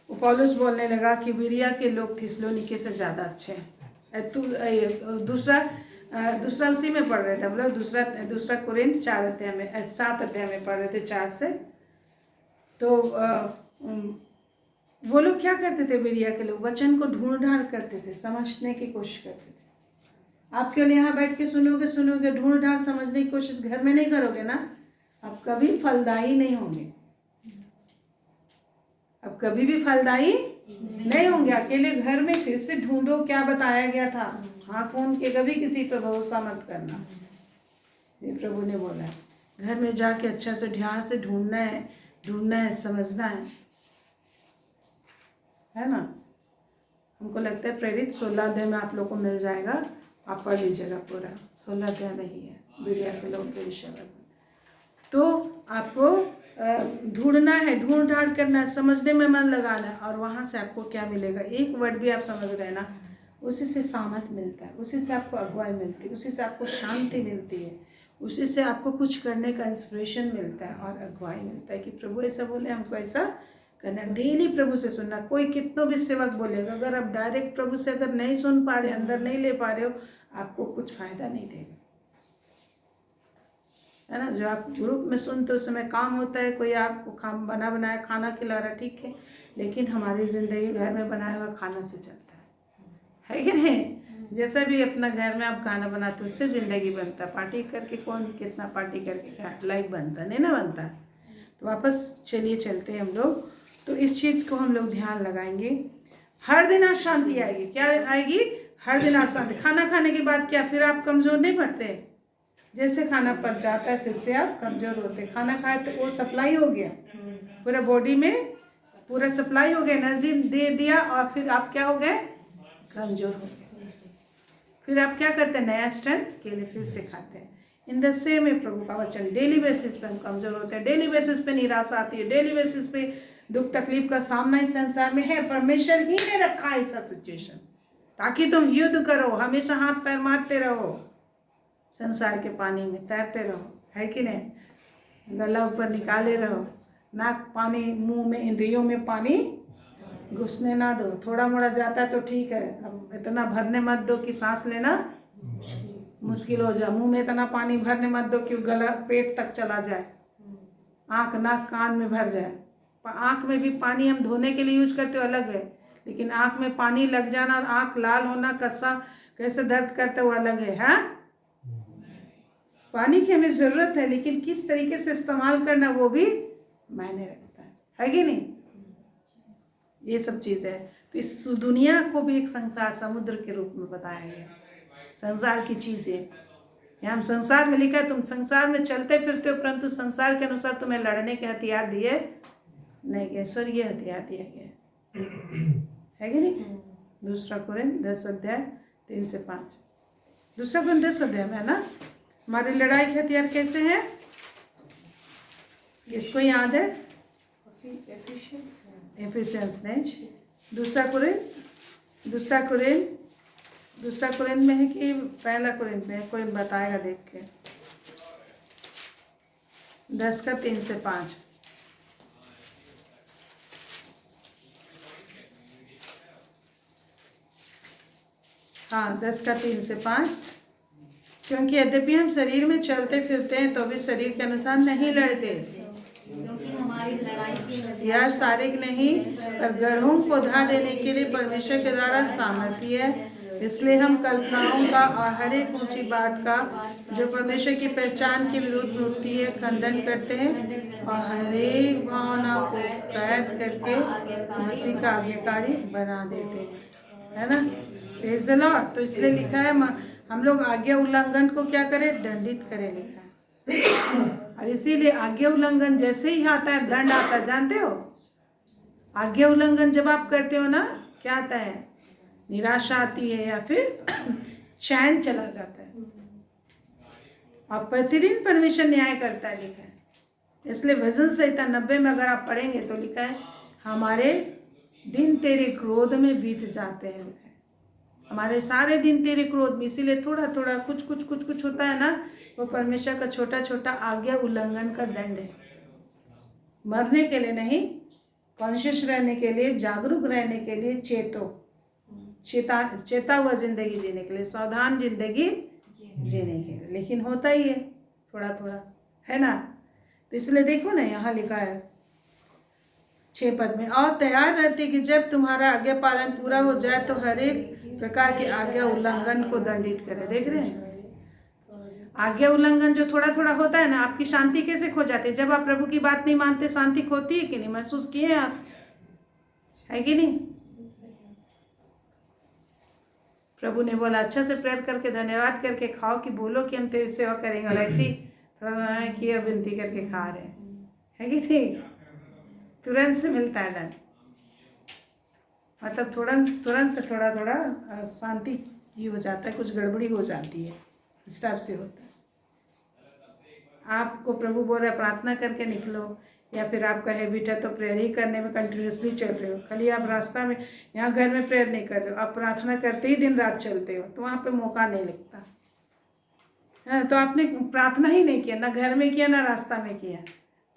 पौलुस बोलने लगा कि बिरिया के लोग थिस्सलुनीकी से ज़्यादा अच्छे हैं। दूसरा उसी में पढ़ रहे थे हम लोग, दूसरा कुरिन्थ 7 अध्याय में पढ़ रहे थे 4 से। तो वो लोग क्या करते थे? बिरिया के लोग वचन को ढूंढ ढांढ करते थे, समझने की कोशिश करते थे। आप केवल यहाँ बैठ के सुनोगे, ढूंढ ढांढ समझने की कोशिश घर में नहीं करोगे ना, आप कभी फलदायी नहीं होंगे, अब कभी भी फलदायी नहीं होंगे। अकेले घर में फिर से ढूंढो क्या बताया गया था, हाँ कौन के, कभी किसी पर भरोसा मत करना, ये प्रभु ने बोला है। घर में जाके अच्छा से ध्यान से ढूंढना है, समझना है ना। हमको लगता है प्रेरित 16 अध्याय में आप लोग को मिल जाएगा, आप पढ़ लीजिएगा पूरा, 16 अध्याय में ही है बिरिया के लोगों के विषय में। तो आपको ढूंढना है, ढूंढ ढांढ करना है, समझने में मन लगाना है, और वहाँ से आपको क्या मिलेगा? एक वर्ड भी आप समझ रहे हैं ना, उसी से सामत मिलता है, उसी से आपको अगुवाई मिलती है, उसी से आपको शांति मिलती है, उसी से आपको कुछ करने का इंस्पिरेशन मिलता है और अगुवाई मिलता है कि प्रभु ऐसा बोले, हमको ऐसा करना। डेली प्रभु से सुनना। कोई कितना भी सेवक बोलेगा, अगर आप डायरेक्ट प्रभु से अगर नहीं सुन पा रहे, अंदर नहीं ले पा रहे हो, आपको कुछ फायदा नहीं देगा, है ना। जो आप ग्रुप में सुनते उस समय काम होता है, कोई आपको बना बनाया खाना खिला रहा, ठीक है, लेकिन हमारी ज़िंदगी घर में बनाया हुआ खाना से चलता है कि नहीं? जैसा भी अपना घर में आप खाना बनाते हो उससे ज़िंदगी बनता है। पार्टी करके कौन कितना पार्टी करके लाइफ बनता नहीं ना बनता। तो वापस चलिए चलते हैं हम लोग। तो इस चीज़ को हम लोग ध्यान लगाएंगे। हर दिन अशांति आएगी। क्या आएगी? हर दिन अशांति। खाना खाने के बाद क्या फिर आप कमज़ोर नहीं पड़ते? जैसे खाना पच जाता है फिर से आप कमज़ोर होते। खाना खाए तो वो सप्लाई हो गया, पूरा बॉडी में पूरा सप्लाई हो गया, एनर्जी दे दिया, और फिर आप क्या हो गए? कमज़ोर हो गए। फिर आप क्या करते हैं? नया स्ट्रेंथ के लिए फिर से खाते हैं। इन द सेम है प्रभु का वचन। डेली बेसिस पे हम कमज़ोर होते हैं, डेली बेसिस पे निराशा आती है, डेली बेसिस पे दुख तकलीफ का सामना इस संसार में है। परमेश्वर ही ने रखा है ऐसा सिचुएशन ताकि तुम युद्ध करो, हमेशा हाथ पैर मारते रहो, संसार के पानी में तैरते रहो, है कि नहीं? गला ऊपर निकाले रहो, नाक पानी मुंह में, इंद्रियों में पानी घुसने ना दो। थोड़ा मोड़ा जाता है तो ठीक है, अब इतना भरने मत दो कि सांस लेना मुश्किल हो जाए। मुंह में इतना पानी भरने मत दो कि गला पेट तक चला जाए, आँख नाक कान में भर जाए। आँख में भी पानी हम धोने के लिए यूज करते हो अलग है, लेकिन आँख में पानी लग जाना और आँख लाल होना कैसे दर्द करते वो अलग है। हाँ, पानी की हमें ज़रूरत है, लेकिन किस तरीके से इस्तेमाल करना वो भी मायने रखता है कि नहीं? ये सब चीज़ है। तो इस दुनिया को भी एक संसार समुद्र के रूप में बताया गया, संसार की चीज़ें। हम संसार में लिखा है तुम संसार में चलते फिरते हो, परंतु संसार के अनुसार तुम्हें लड़ने के हथियार दिए नहीं गए, स्वर्गीय हथियार दिया गया है कि नहीं? 2 कुरिन्थ 10 अध्याय 3 से 5। 2 कुरिन्थ 10 अध्याय में है ना। हमारी लड़ाई के हथियार कैसे हैं? किसको याद है? एफिशिएंस नहीं, 2 कुरिन्थ में है कि 1 कुरिन्थ में है? कोई बताएगा देख के। 10 का 3 से 5। हाँ, 10 का 3 से 5। क्योंकि यद्यपि हम शरीर में चलते फिरते हैं तो भी शरीर के अनुसार नहीं लड़ते, क्योंकि हमारी लड़ाई की यह शारीरिक नहीं पर गढ़ों को ढा देने के लिए परमेश्वर के द्वारा सामर्थ्य है। इसलिए हम कल्पनाओं का और हर एक ऊंची बात का जो परमेश्वर की पहचान के विरुद्ध में उठती है खंडन करते हैं और हर एक भावना को कैद करके मसीह का आज्ञाकारी बना देते हैं, है ना। Praise the Lord. तो इसलिए लिखा है हम लोग आज्ञा उल्लंघन को क्या करें, दंडित करें, लिखा है। और इसीलिए आज्ञा उल्लंघन जैसे ही आता है दंड आता है, जानते हो। आज्ञा उल्लंघन जब आप करते हो ना, क्या आता है, निराशा आती है या फिर चैन चला जाता है। और प्रतिदिन परमेश्वर न्याय करता है, लिखा है। इसलिए भजन संहिता 90 में अगर आप पढ़ेंगे तो लिखा है हमारे दिन तेरे क्रोध में बीत जाते हैं, लिखा है हमारे सारे दिन तेरे क्रोध में। इसीलिए थोड़ा थोड़ा कुछ होता है ना, वो परमेश्वर का छोटा छोटा आज्ञा उल्लंघन का दंड है। मरने के लिए नहीं, कॉन्शियस रहने के लिए, जागरूक रहने के लिए, चेता हुआ जिंदगी जीने के लिए, सावधान जिंदगी जीने के लिए। लेकिन होता ही है थोड़ा थोड़ा, है ना। तो इसलिए देखो ना, यहाँ लिखा है 6 पद में, और तैयार रहते कि जब तुम्हारा आज्ञा पालन पूरा हो जाए तो हर एक प्रकार की आज्ञा उल्लंघन को दंडित करे। देख रहे हैं, आज्ञा उल्लंघन जो थोड़ा थोड़ा होता है ना, आपकी शांति कैसे खो जाती है। जब आप प्रभु की बात नहीं मानते, शांति खोती है कि नहीं, महसूस किए हैं आप, है कि नहीं। प्रभु ने बोला अच्छा से प्रेयर करके धन्यवाद करके खाओ, कि बोलो कि हम तेरी सेवा करेंगे, और ऐसी थोड़ा किया विनती करके खा रहे हैं, है कि नहीं। तुरंत से मिलता है दंड, मतलब तुरंत से थोड़ा थोड़ा शांति ही हो जाता है, कुछ गड़बड़ी हो जाती है, इस टाइप से होता है। आपको प्रभु बोल रहे प्रार्थना करके निकलो, या फिर आपका हैबिट है तो प्रेयर ही करने में कंटिन्यूसली चल रहे हो, खाली आप रास्ता में यहाँ घर में प्रेयर नहीं कर रहे हो, आप प्रार्थना करते ही दिन रात चलते हो, तो वहाँ पे मौका नहीं लगता है। तो आपने प्रार्थना ही नहीं किया, ना घर में किया ना रास्ता में किया,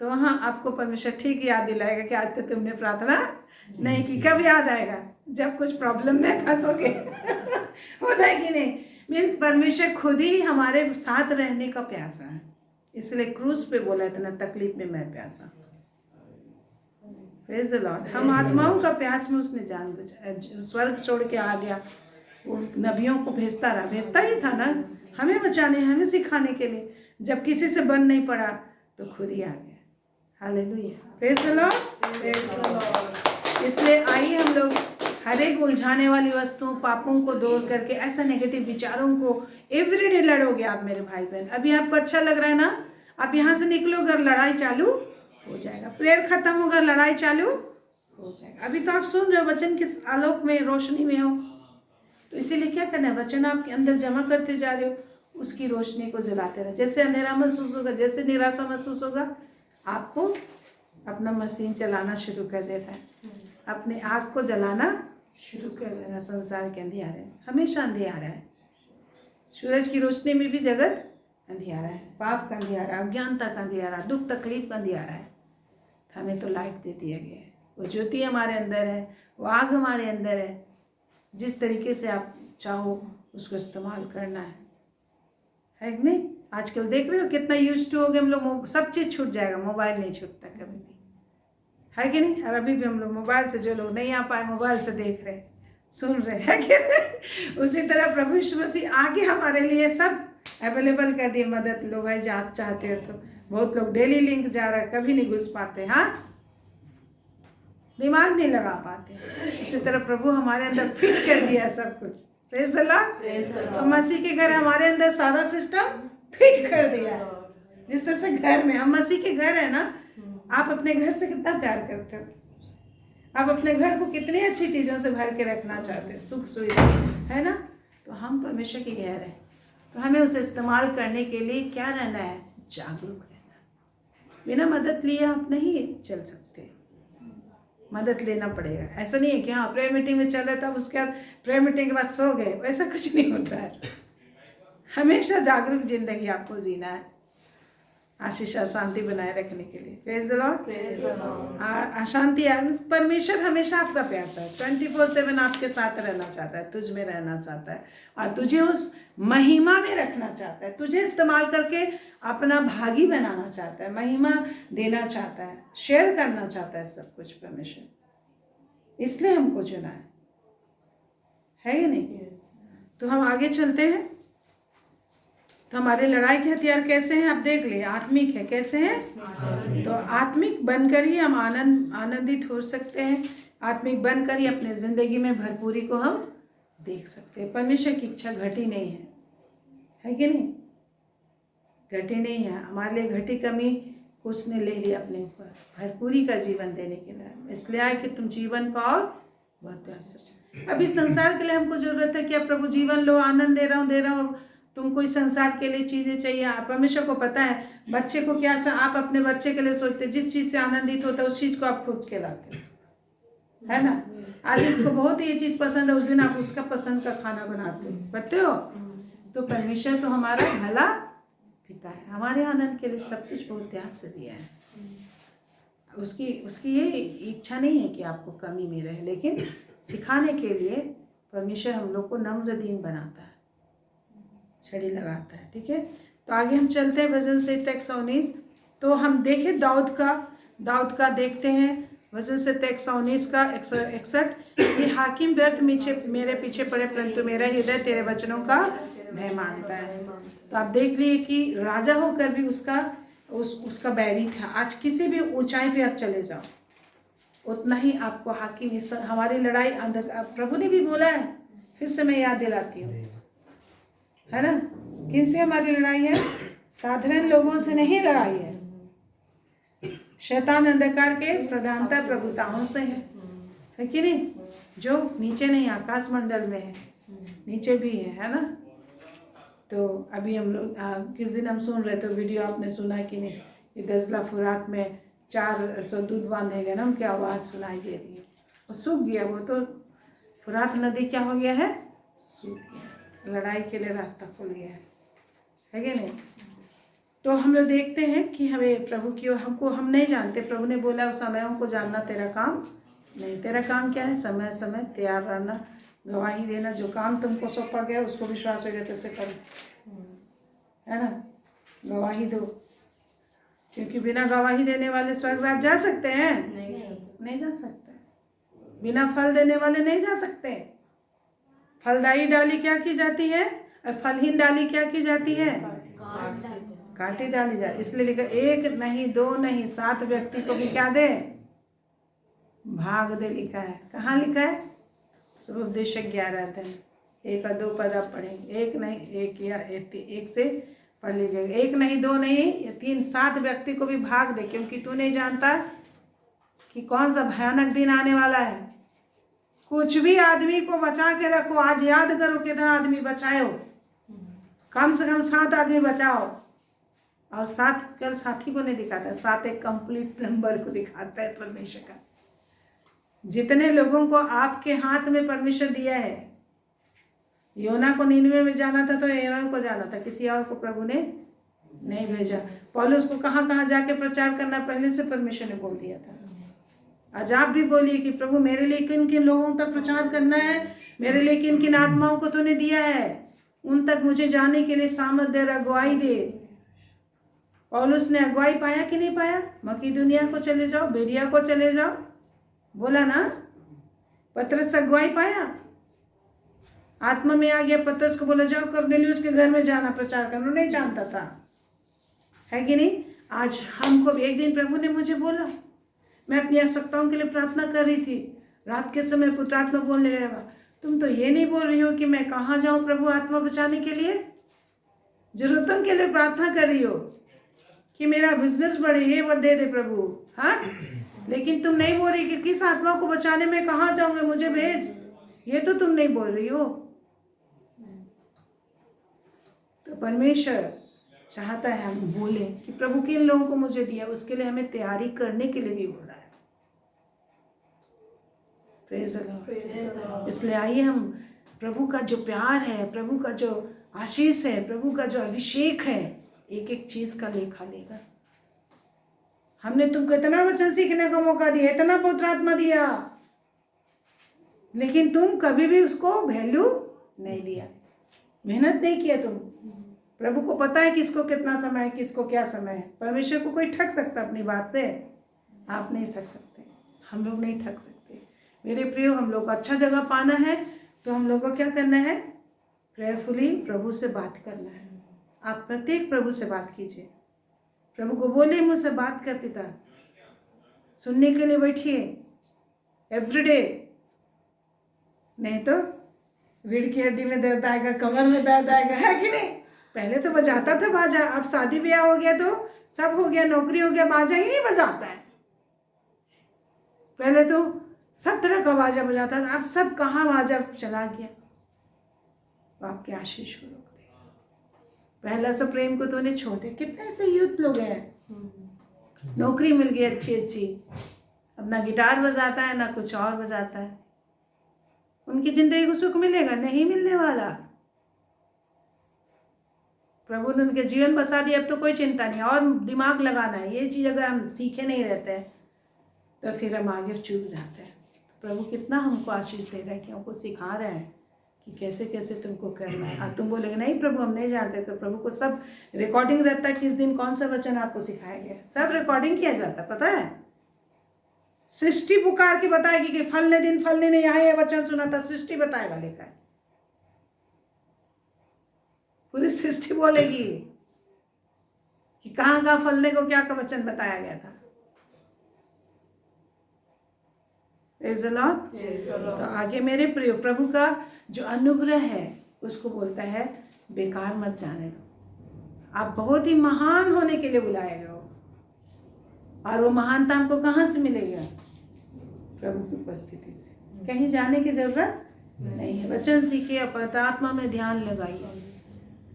तो वहाँ आपको परमेश्वर ठीक याद दिलाएगा कि आज तो तुमने प्रार्थना नहीं की। कब याद आएगा, जब कुछ प्रॉब्लम में फंसोगे होता है कि नहीं। मीन्स परमेश्वर खुद ही हमारे साथ रहने का प्यासा है, इसलिए क्रूस पे बोला इतना तकलीफ में मैं प्यासा। Praise the Lord. हम आत्माओं का प्यास में उसने जान बुझा, स्वर्ग छोड़ के आ गया, वो नबियों को भेजता ही था ना, हमें बचाने, हमें सिखाने के लिए। जब किसी से बन नहीं पड़ा तो खुद ही आ गया। Hallelujah, praise the Lord. इसलिए आइए हम लोग हर एक उलझाने वाली वस्तुओं, पापों को दूर करके, ऐसा नेगेटिव विचारों को एवरीडे लड़ोगे आप मेरे भाई बहन। अभी आपको अच्छा लग रहा है ना, आप यहाँ से निकलो, अगर लड़ाई चालू हो जाएगा, प्रेयर खत्म होगा, लड़ाई चालू हो जाएगा। अभी तो आप सुन रहे हो, वचन के आलोक में, रोशनी में हो, तो इसीलिए क्या करना है, वचन आपके अंदर जमा करते जा रहे हो, उसकी रोशनी को जलाते रहे। जैसे अंधेरा महसूस होगा, जैसे निराशा महसूस होगा, आपको अपना मशीन चलाना शुरू कर देता है, अपने आग को जलाना शुरू कर देना। संसार के अंधियारे हमेशा अंधियारा है, सूरज की रोशनी में भी जगत अंधियारा है, पाप का अंधियारा, अज्ञानता का अंधियारा, दुख तकलीफ का अंधियारा है। हमें तो लाइट दे दिया गया है, वो ज्योति हमारे अंदर है, वो आग हमारे अंदर है। जिस तरीके से आप चाहो उसको इस्तेमाल करना है कि नहीं। आजकल देख रहे हो कितना यूज टू हो गए हम लोग, सब चीज़ छूट जाएगा, मोबाइल नहीं छूटता कभी भी, है कि नहीं। और अभी भी हम लोग मोबाइल से, जो लोग नहीं आ पाए मोबाइल से देख रहे, सुन रहे हैं कि नहीं। उसी तरह प्रभु यीशु मसीह आगे हमारे लिए सब अवेलेबल कर दिए, मदद लो भाई, जा चाहते हो तो। बहुत लोग डेली लिंक जा रहा है, कभी नहीं घुस पाते, हाँ, दिमाग नहीं लगा पाते। उसी तरह प्रभु हमारे अंदर फिट कर दिया सब कुछ। Praise the Lord. तो मसीह के घर हमारे अंदर सारा सिस्टम फिट कर दिया है, जिस तरह से घर में हम मसीह के घर है ना। आप अपने घर से कितना प्यार करते हो, आप अपने घर को कितनी अच्छी चीज़ों से भर के रखना चाहते हैं, सुख सुविधा, है ना। तो हम परमेश्वर के घर हैं, तो हमें उसे इस्तेमाल करने के लिए क्या रहना है, जागरूक रहना। बिना मदद लिए आप नहीं चल सकते, मदद लेना पड़ेगा। ऐसा नहीं है कि हाँ प्रेयर मीटिंग में चल रहे तब उसके बाद प्रेयर मीटिंग के बाद सो गए, ऐसा कुछ नहीं होता है। हमेशा जागरूक जिंदगी आपको जीना है। आशीष और शांति बनाए रखने के लिए। Praise the Lord. Praise the Lord. अशांति परमेश्वर हमेशा आपका प्यासा है, 24/7 आपके साथ रहना चाहता है, तुझ में रहना चाहता है और तुझे उस महिमा में रखना चाहता है, तुझे इस्तेमाल करके अपना भागी बनाना चाहता है, महिमा देना चाहता है, शेयर करना चाहता है सब कुछ परमेश्वर, इसलिए हमको चुना है या नहीं? तो हम आगे चलते हैं। तो हमारे लड़ाई के हथियार कैसे हैं आप देख लिए, आत्मिक है। कैसे हैं? तो आत्मिक बनकर ही हम आनंदित हो सकते हैं, आत्मिक बनकर ही अपने जिंदगी में भरपूरी को हम देख सकते हैं। परमेश्वर की इच्छा घटी नहीं है कि नहीं? घटी नहीं है। हमारे लिए घटी कमी को उसने ले लिया अपने ऊपर भरपूरी का जीवन देने के लिए, इसलिए आए कि तुम जीवन पाओ बहुत आसान। अभी संसार के लिए हमको जरूरत है कि अब प्रभु जीवन लो, आनंद दे रहा हूँ, तुम कोई संसार के लिए चीजें चाहिए। आप परमेश्वर को पता है बच्चे को क्या आप अपने बच्चे के लिए सोचते, जिस चीज से आनंदित होता है उस चीज को आप खुद के लाते है ना। आज इसको बहुत ये चीज पसंद है, उस दिन आप उसका पसंद का खाना बनाते हो, पढ़ते हो। तो परमेश्वर तो हमारा भला पिता है, हमारे आनंद के लिए सब कुछ बहुत ध्यान से दिया है। उसकी ये इच्छा नहीं है कि आपको कमी में रहे, लेकिन सिखाने के लिए परमेश्वर हम लोग को नम्र दीन बनाता है, छड़ी लगाता है। ठीक है, तो आगे हम चलते हैं वजन से 119। तो हम देखें दाऊद का देखते हैं वजन से 119 का 161। ये हाकिम व्यर्थ मेरे पीछे पड़े, परंतु मेरा हृदय तेरे वचनों का भय मानता है। तो आप देख लिए कि राजा होकर भी उसका बैरी था। आज किसी भी ऊंचाई पे आप चले जाओ, उतना ही आपको हाकिम। हमारी लड़ाई प्रभु ने भी बोला है, फिर से मैं याद दिलाती हूँ, है ना। किनसे हमारी लड़ाई है? साधारण लोगों से नहीं लड़ाई है, शैतान अंधकार के प्रधानता प्रभुताओं से है कि नहीं? जो नीचे नहीं, आकाश मंडल में है, नीचे भी है ना। तो अभी हम लोग किस दिन हम सुन रहे थे वीडियो, आपने सुना कि नहीं? ये दजला फुरात में 400 दूध बांधे गए ना, उनकी आवाज़ सुनाई दे रही है। वो सूख गया, वो तो फुरात नदी क्या हो गया है? सूख गया। लड़ाई के लिए रास्ता खुल गया है कि नहीं? तो हम लोग देखते हैं कि हमें प्रभु की हम नहीं जानते। प्रभु ने बोला समयों को जानना तेरा काम नहीं। तेरा काम क्या है? समय समय तैयार रहना, गवाही देना। जो काम तुमको सौंपा गया उसको विश्वास हो गया तो करो, है ना। गवाही दो, क्योंकि बिना गवाही देने वाले स्वर्ग राज जा सकते हैं? नहीं जा सकते। बिना फल देने वाले नहीं जा सकते। फलदायी डाली क्या की जाती है और फलहीन डाली क्या की जाती है? काटी डाली जाए। इसलिए लिखा, एक नहीं, दो नहीं, 7 व्यक्ति को भी क्या दे? भाग दे लिखा है। कहाँ लिखा है? सुबोपदेशक 11 अध्याय 1 और 2 पद आप पढ़ेंगे। एक नहीं, एक या एक से पढ़ लीजिएगा। एक नहीं, दो नहीं या 3, 7 व्यक्ति को भी भाग दे, क्योंकि तू नहीं जानता कि कौन सा भयानक दिन आने वाला है। कुछ भी आदमी को बचा के रखो। आज याद करो कितना आदमी बचाए हो, कम से कम 7 आदमी बचाओ। और 7 केवल साथी को नहीं दिखाता, 7 एक कंप्लीट नंबर को दिखाता है परमेश्वर का। जितने लोगों को आपके हाथ में परमेश्वर दिया है, योना को नीनवे में जाना था तो योना को जाना था, किसी और को प्रभु ने नहीं भेजा। पौलुस को कहाँ कहाँ जाके प्रचार करना पहले से परमेश्वर ने बोल दिया था। आज आप भी बोलिए कि प्रभु मेरे लिए किन किन लोगों तक प्रचार करना है, मेरे लिए किन किन आत्माओं को तूने दिया है, उन तक मुझे जाने के लिए सामर्थ दे, अगुवाई दे। पौलुस ने अगुवाई पाया कि नहीं पाया? मकीदुनिया को चले जाओ, बेरिया को चले जाओ, बोला ना। पतरस अगुवाई पाया, आत्मा में आ गया। पतरस को बोला जाओ कुरनेलियुस के घर में जाना, प्रचार करना। नहीं जानता था, है कि नहीं? आज हमको एक दिन प्रभु ने मुझे बोला, मैं अपनी आवश्यकताओं के लिए प्रार्थना कर रही थी, रात के समय पुत्रात्मा बोलने लगा, तुम तो ये नहीं बोल रही हो कि मैं कहाँ जाऊँ प्रभु आत्मा बचाने के लिए? जरूरतों के लिए प्रार्थना कर रही हो कि मेरा बिजनेस बढ़े, ये वो दे दे प्रभु, हाँ। लेकिन तुम नहीं बोल रही कि किस आत्मा को बचाने में कहाँ जाऊंगे, मुझे भेज, ये तो तुम नहीं बोल रही हो। तो परमेश्वर चाहता है हम बोले कि प्रभु किन लोगों को मुझे दिया, उसके लिए हमें तैयारी करने के लिए भी बोला है। Praise the Lord. इसलिए आइए हम प्रभु का जो प्यार है, प्रभु का जो आशीष है, प्रभु का जो अभिषेक है, एक एक चीज का लेखा लेगा। हमने तुमको इतना वचन सीखने का मौका दिया, इतना पवित्र आत्मा दिया, लेकिन तुम कभी भी उसको वैल्यू नहीं दिया, मेहनत नहीं किया तुम। प्रभु को पता है किसको कितना समय है, किसको क्या समय है। परमेश्वर को कोई ठग सकता अपनी बात से? आप नहीं सक सकते, हम लोग नहीं ठग सकते। मेरे प्रियो, हम लोग को अच्छा जगह पाना है तो हम लोग को क्या करना है? प्रेयरफुली प्रभु से बात करना है। आप प्रत्येक प्रभु से बात कीजिए। प्रभु को बोले मुझसे बात कर पिता, सुनने के लिए बैठिए एवरीडे, नहीं तो रीढ़ की हड्डी में दर्द आएगा, कमर में दर्द आएगा, है कि नहीं? पहले तो बजाता था बाजा, अब शादी ब्याह हो गया तो सब हो गया, नौकरी हो गया, बाजा ही नहीं बजाता है। पहले तो सब तरह का बाजा बजाता था, अब सब कहाँ बाजा चला गया। तो आपके आशीष को रोक दे। पहला सा प्रेम को तो उन्हें छोड़ दे। कितने ऐसे यूथ लोग हैं, नौकरी मिल गई अच्छी अच्छी, अब ना गिटार बजाता है ना कुछ और बजाता है। उनकी जिंदगी को सुख मिलेगा? नहीं मिलने वाला। प्रभु ने उनके जीवन बसा दिया, अब तो कोई चिंता नहीं और दिमाग लगाना है। ये चीज़ अगर हम सीखे नहीं रहते हैं तो फिर हम आगे चूक जाते हैं। प्रभु कितना हमको आशीष दे रहा है कि हमको सिखा रहे हैं कि कैसे कैसे तुमको करना है। तुम बोलोगे नहीं प्रभु हम नहीं जानते, तो प्रभु को सब रिकॉर्डिंग रहता है, किस दिन कौन सा वचन आपको सिखाया गया, सब रिकॉर्डिंग किया जाता है, पता है। सृष्टि पुकार के बताएगी कि फलने दिन फलने ने यहाँ ये वचन सुना था, सृष्टि बताएगा, लिखा है, पूरी सृष्टि बोलेगी कि कहाँ कहाँ फलने को क्या का वचन बताया गया था। Praise the Lord। तो आगे मेरे प्रिय, प्रभु का जो अनुग्रह है उसको बोलता है बेकार मत जाने दो। आप बहुत ही महान होने के लिए बुलाए गए हो, और वो महानता हमको कहाँ से मिलेगा? प्रभु की उपस्थिति से। कहीं जाने की जरूरत नहीं है। वचन सीखिए, पवित्र आत्मा में ध्यान लगाइए।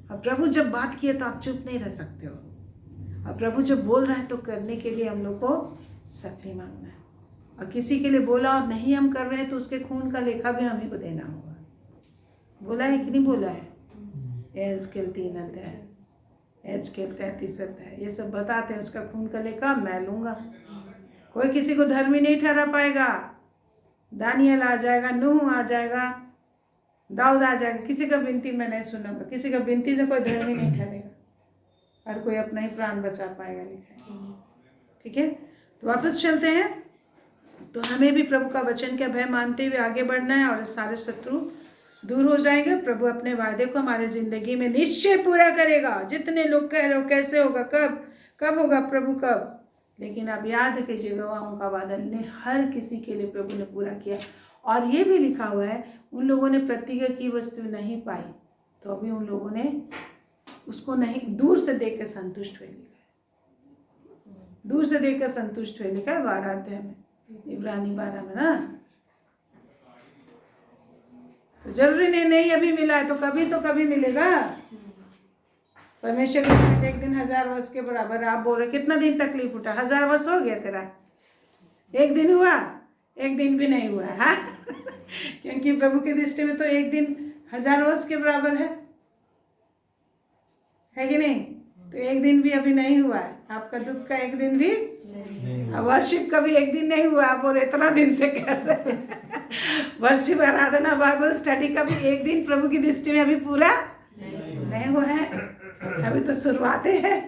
अब प्रभु जब बात किए तो आप चुप नहीं रह सकते हो, और प्रभु जब बोल रहा है तो करने के लिए हम लोग को शक्ति मांगना है। और किसी के लिए बोला और नहीं हम कर रहे हैं तो उसके खून का लेखा भी हमें को देना होगा। बोला है कि नहीं बोला है? एजकेल 3 अध्याय, एजकेल 33 अध्याय, ये सब बताते हैं, उसका खून का लेखा मैं लूंगा। कोई किसी को धर्मी नहीं ठहरा पाएगा। दानियल आ जाएगा, नूह आ जाएगा, दाऊद आ जाएगा, किसी का विनती मैं नहीं सुनूंगा। किसी का विनती से कोई धर्मी नहीं ठहरेगा, हर कोई अपना ही प्राण बचा पाएगा, लिखा है। ठीक है, तो वापस चलते हैं। तो हमें भी प्रभु का वचन का भय मानते हुए आगे बढ़ना है, और सारे शत्रु दूर हो जाएंगे। प्रभु अपने वायदे को हमारे जिंदगी में निश्चय पूरा करेगा। जितने लोग कह रहे हो कैसे होगा, कब होगा प्रभु, कब, लेकिन आप याद कीजिए गवाहों का वादा ने हर किसी के लिए प्रभु ने पूरा किया। और ये भी लिखा हुआ है, उन लोगों ने प्रतिज्ञा की वस्तु नहीं पाई तो अभी उन लोगों ने उसको नहीं, दूर से देख कर संतुष्ट हुए, लिखा है, दूर से देख कर संतुष्ट हुए, लिखा है 12 अध्याय में, इब्रानी 12 में ना। तो जरूरी नहीं अभी मिला है तो कभी मिलेगा। परमेश्वर के एक दिन 1000 वर्ष के बराबर। आप बोल रहे कितना दिन तकलीफ उठा, 1000 वर्ष हो गया तेरा, एक दिन हुआ, एक दिन भी नहीं हुआ है। क्योंकि प्रभु की दृष्टि में तो एक दिन 1000 वर्ष के बराबर है कि नहीं? तो एक दिन भी अभी नहीं हुआ है। आपका दुख का एक दिन भी नहीं, वर्शिप का भी एक दिन नहीं हुआ। आप और इतना दिन से कह रहे हैं। वर्शिप, आराधना, बाइबल स्टडी का भी एक दिन प्रभु की दृष्टि में अभी पूरा नहीं हुआ है, अभी तो शुरुआतें हैं।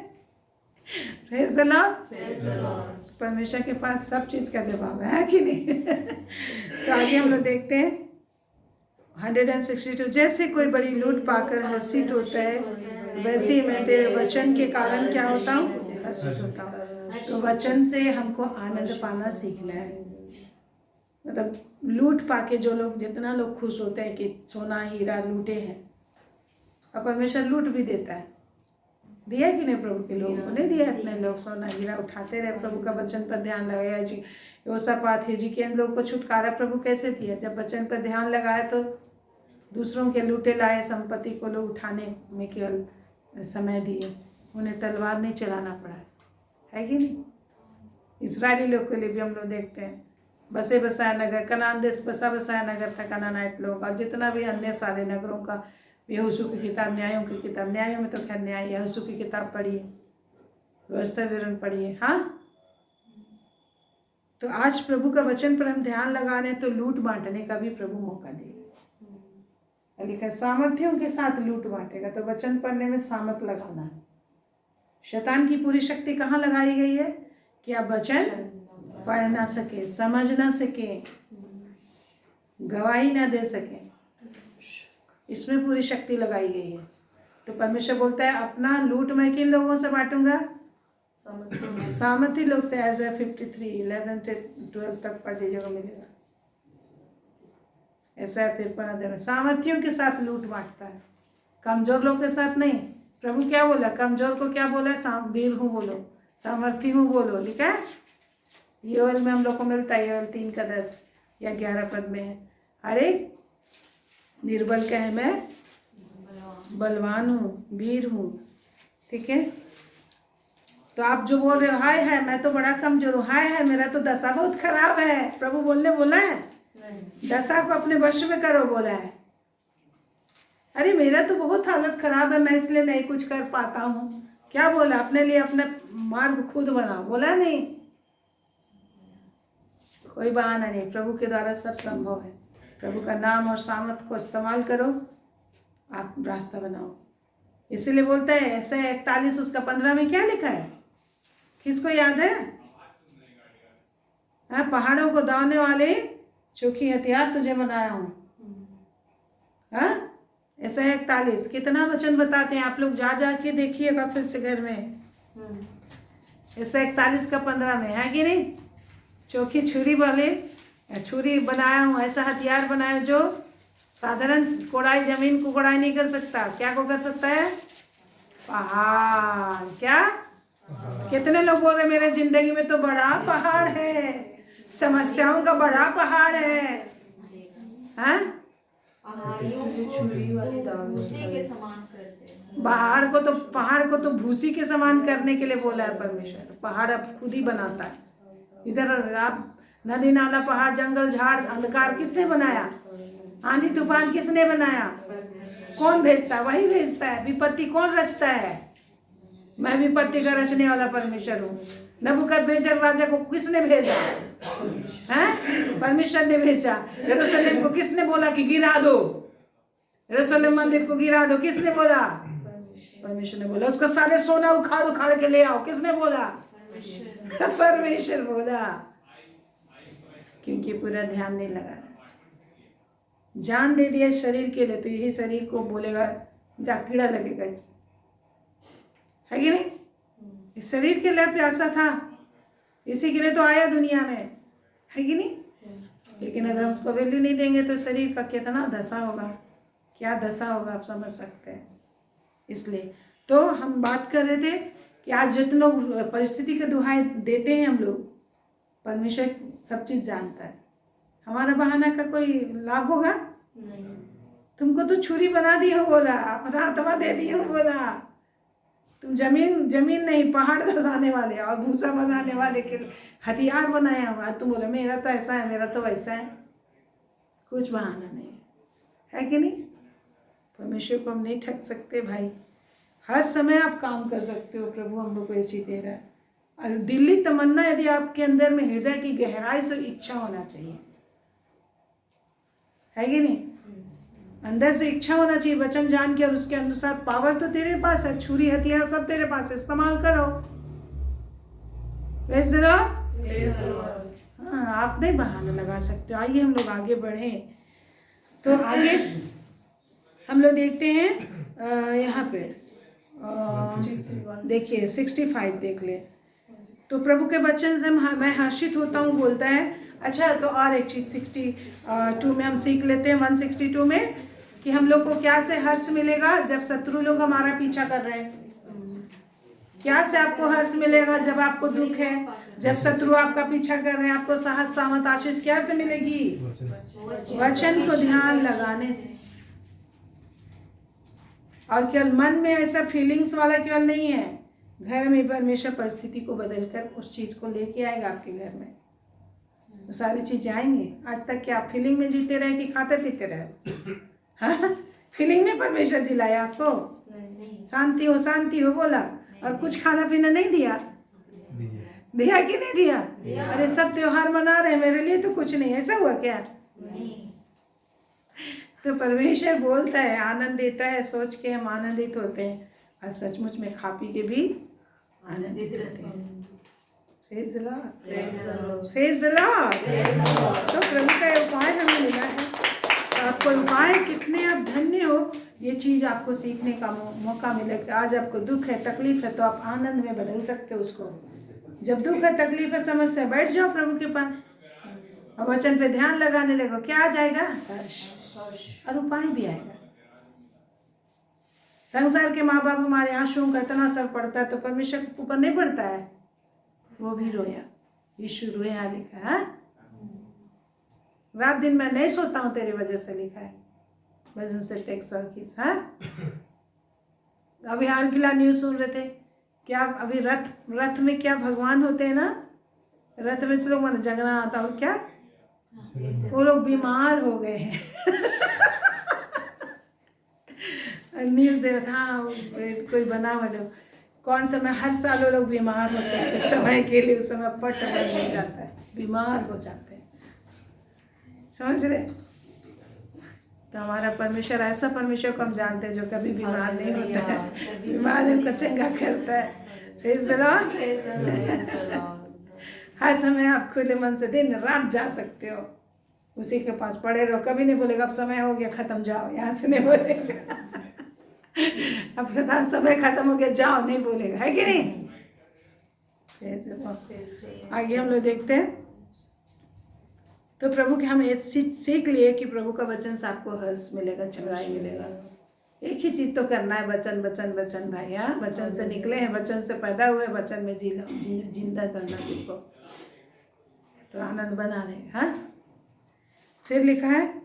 Praise the Lord. परमेश्वर के पास सब चीज का जवाब है कि नहीं? तो आगे हम लोग देखते हैं 162। जैसे कोई बड़ी लूट पाकर हर्षित होता है, वैसे ही मैं तेरे वचन के कारण क्या होता हूँ? हर्षित होता हूँ। तो वचन से हमको आनंद पाना सीखना है। मतलब लूट पाके जो लोग, जितना लोग खुश होते हैं कि सोना हीरा लूटे हैं, और परमेश्वर लूट भी देता है। दिया कि नहीं? प्रभु के लोगों को नहीं दिया? इतने लोग सोना हीरा उठाते रहे, प्रभु का वचन पर ध्यान लगाया। योसापात, हिजकिय्याह लोग को छुटकारा प्रभु कैसे दिया? जब वचन पर ध्यान लगाया तो दूसरों के लूटे लाए संपत्ति को लोग उठाने में केवल समय दिए, उन्हें तलवार नहीं चलाना पड़ा, है कि नहीं? इस्राएली लोग के लिए भी हम लोग देखते हैं, बसे बसाया नगर, कनान देश बसा बसाया नगर था कनानाइट लोग, और जितना भी अन्य सारे नगरों का यहोशू की किताब, न्यायों की किताब, न्यायों में तो खैर न्याय, यहोशू की किताब पढ़िए, व्यवस्था विवरण पढ़िए। हाँ, तो आज प्रभु का वचन पर हम ध्यान लगा रहे हैं तो लूट बांटने का भी प्रभु मौका देगा। लिखा सामर्थ्यों के साथ लूट बांटेगा। तो वचन पढ़ने में सामर्थ लगाना है। शैतान की पूरी शक्ति कहाँ लगाई गई है कि आप वचन पढ़ ना सके, समझ ना सके, गवाही ना दे सके, इसमें पूरी शक्ति लगाई गई है। तो परमेश्वर बोलता है अपना लूट मैं किन लोगों से बांटूंगा? सामर्थी लोग से। ऐसा 53 11 से 12 तक पढ़ लीजिएगा, मिलेगा। ऐसा 53 अध्याय में सामर्थियों के साथ लूट बांटता है, कमजोर लोग के साथ नहीं। प्रभु क्या बोला? कमजोर को क्या बोला? वीर हूँ बोलो, सामर्थी हूँ बोलो। लिखा है योएल में हम लोग को मिलता है, योएल 3:10 या 11 पद में है। अरे निर्बल का है मैं बलवान हूँ, वीर हूँ। ठीक है, तो आप जो बोल रहे हो हाय है मैं तो बड़ा कमजोर हूँ, हाय है मेरा तो दशा बहुत खराब है, प्रभु बोला है दशा को अपने वश में करो बोला है। अरे मेरा तो बहुत हालत खराब है, मैं इसलिए नहीं कुछ कर पाता हूँ। क्या बोला? अपने लिए अपना मार्ग खुद बनाओ, बोला नहीं? कोई बहाना नहीं, प्रभु के द्वारा सब संभव है। प्रभु का नाम और सामर्थ को इस्तेमाल करो, आप रास्ता बनाओ। इसीलिए बोलता है ऐसा 41 उसका 15 में क्या लिखा है? किसको याद है? पहाड़ों को दावने वाले चोखी हथियार तुझे बनाया हूँ। ऐसा 41 कितना वचन बताते हैं, आप लोग जा के देखिएगा फिर से घर में। ऐसा 41 का 15 में है कि नहीं? चोखी छुरी वाले छुरी बनाया हूँ, ऐसा हथियार बनाया जो साधारण कोड़ाई, जमीन को कोड़ाई नहीं कर सकता। क्या को कर सकता है? पहाड़। क्या? कितने लोग बोल रहे मेरे जिंदगी में तो बड़ा पहाड़ है, समस्याओं का बड़ा पहाड़ है। हाँ, पहाड़ को तो भूसी के समान करने के लिए बोला है परमेश्वर। पहाड़ अब खुद ही बनाता है। इधर आप नदी नाला पहाड़ जंगल झाड़ अंधकार किसने बनाया? आंधी तूफान किसने बनाया? कौन भेजता है? वही भेजता है। विपत्ति कौन रचता है? मैं विपत्ति का रचने वाला परमेश्वर हूँ। नबूकदनेस्सर राजा को किसने भेजा? हैं? परमेश्वर ने भेजा। यरूशलेम को किसने बोला कि गिरा दो? यरूशलेम मंदिर को गिरा दो, किसने बोला? परमेश्वर ने बोला। उसको सारे सोना उखाड़ उखाड़ के ले आओ, किसने बोला? परमेश्वर बोला। क्योंकि पूरा ध्यान नहीं लगा, जान दे दिया शरीर के लिए, तो यही शरीर को बोलेगा जा कीड़ा लगेगा इसमें, है कि नहीं? इस शरीर के लिए प्यासा था, इसी के लिए तो आया दुनिया में, है कि नहीं? लेकिन अगर हम उसको वैल्यू नहीं देंगे तो शरीर का कितना दशा होगा, क्या दशा होगा, आप समझ सकते हैं। इसलिए तो हम बात कर रहे थे कि आज जितने लोग परिस्थिति के दुहाई देते हैं हम लोग, परमेश्वर सब चीज जानता है। हमारा बहाना का कोई लाभ होगा? नहीं। तुमको तो छुरी बना दी हो बोला, अपना आत्मा दे दी हो बोला। तुम जमीन नहीं पहाड़ धसाने वाले और भूसा बनाने वाले के हथियार बनाया हुआ। तुम बोले मेरा तो ऐसा है, मेरा तो वैसा है। कुछ बहाना नहीं है कि नहीं? परमेश्वर को हम नहीं ठग सकते भाई। हर समय आप काम कर सकते हो, प्रभु हम लोग को ऐसी दे रहा है। और दिल्ली तमन्ना यदि आपके अंदर में हृदय की गहराई से इच्छा होना चाहिए, है कि नहीं? अंदर से इच्छा होना चाहिए वचन जान के, और उसके अनुसार पावर तो तेरे पास है, छुरी हथियार सब तेरे पास है, इस्तेमाल करो। हाँ, आप नहीं बहाना लगा सकते। आइए हम लोग आगे बढ़े। तो आगे हम लोग देखते हैं यहाँ पे देखिए 65 देख ले। तो प्रभु के वचन से मैं हर्षित होता हूँ बोलता है। अच्छा, तो और एक चीज 62 में हम सीख लेते हैं, 162 में, कि हम लोग को क्या से हर्ष मिलेगा जब शत्रु लोग हमारा पीछा कर रहे हैं। क्या से आपको हर्ष मिलेगा? जब आपको दुख है, जब शत्रु आपका पीछा कर रहे हैं, आपको साहस सामत आशीष क्या से मिलेगी? वचन को ध्यान लगाने से। और केवल मन में ऐसा फीलिंग्स वाला केवल नहीं है, घर में परमेश्वर परिस्थिति को बदलकर उस चीज को लेके आएगा आपके घर में। तो सारी चीजें आएंगी। आज तक क्या आप फीलिंग में जीते रहे कि खाते पीते रहे? हाँ, फीलिंग में परमेश्वर जिलाया आपको? शांति हो बोला, और कुछ खाना पीना नहीं दिया? दिया कि नहीं दिया? अरे सब त्योहार मना रहे हैं, मेरे लिए तो कुछ नहीं, ऐसा हुआ क्या? तो परमेश्वर बोलता है, आनंद देता है, सोच के हम आनंदित होते हैं, और सचमुच में खा पी के भी आनंदित होते हैं। Praise the Lord. Praise the Lord. तो प्रभु का उपाय हमें मिला है, तो आपको उपाय कितने आप धन्य हो, ये चीज आपको सीखने का मौका मिलेगा। आज आपको दुख है, तकलीफ है, तो आप आनंद में बदल सकते हो उसको। जब दुख है, तकलीफ है, समस्या, बैठ जाओ प्रभु के पास और वचन पे ध्यान लगाने लगो। क्या आ जाएगा? हर्ष, और उपाय भी आएगा। संसार के माँ बाप हमारे आंसुओं का इतना असर पड़ता है, तो परमेश्वर के ऊपर नहीं पड़ता है? वो भी रोया, यीशु रोया, लिखा है। रात दिन मैं नहीं सोता हूँ तेरी वजह से, लिखा है भजन से टेक्स और किस। हाँ, अभी हाल फिलहाल न्यूज सुन रहे थे, क्या अभी रथ में क्या भगवान होते हैं ना, रथ में चलो मन जगना आता हो, क्या वो लोग बीमार हो गए हैं। न्यूज दे रहा था, कोई बना मतलब कौन समय, हर साल वो लोग बीमार होते हैं, उस समय के लिए, उस समय पट बन हो जाता है, बीमार हो जाते हैं, समझ रहे? तो हमारा परमेश्वर ऐसा परमेश्वर को हम जानते हैं जो कभी बीमार नहीं होता है, बीमारियों को चंगा करता है। Praise the Lord. हर समय आप खुले मन से दिन रात जा सकते हो, उसी के पास पड़े रहो, कभी नहीं बोलेगा अब समय हो गया खत्म जाओ, यहाँ से नहीं बोलेगा। अब समय खत्म हो गया जाओ, नहीं बोलेगा, है कि नहीं? आगे हम लोग देखते हैं। तो प्रभु के हम एक सीख लिए कि प्रभु का वचन से आपको हर्ष मिलेगा, चंगाई मिलेगा। एक ही चीज तो करना है, वचन वचन वचन भाई। हाँ, वचन से निकले हैं, वचन से पैदा हुए, वचन में जी लो, जिंदा करना सीखो, तो आनंद बना रहेगा। हाँ, फिर लिखा है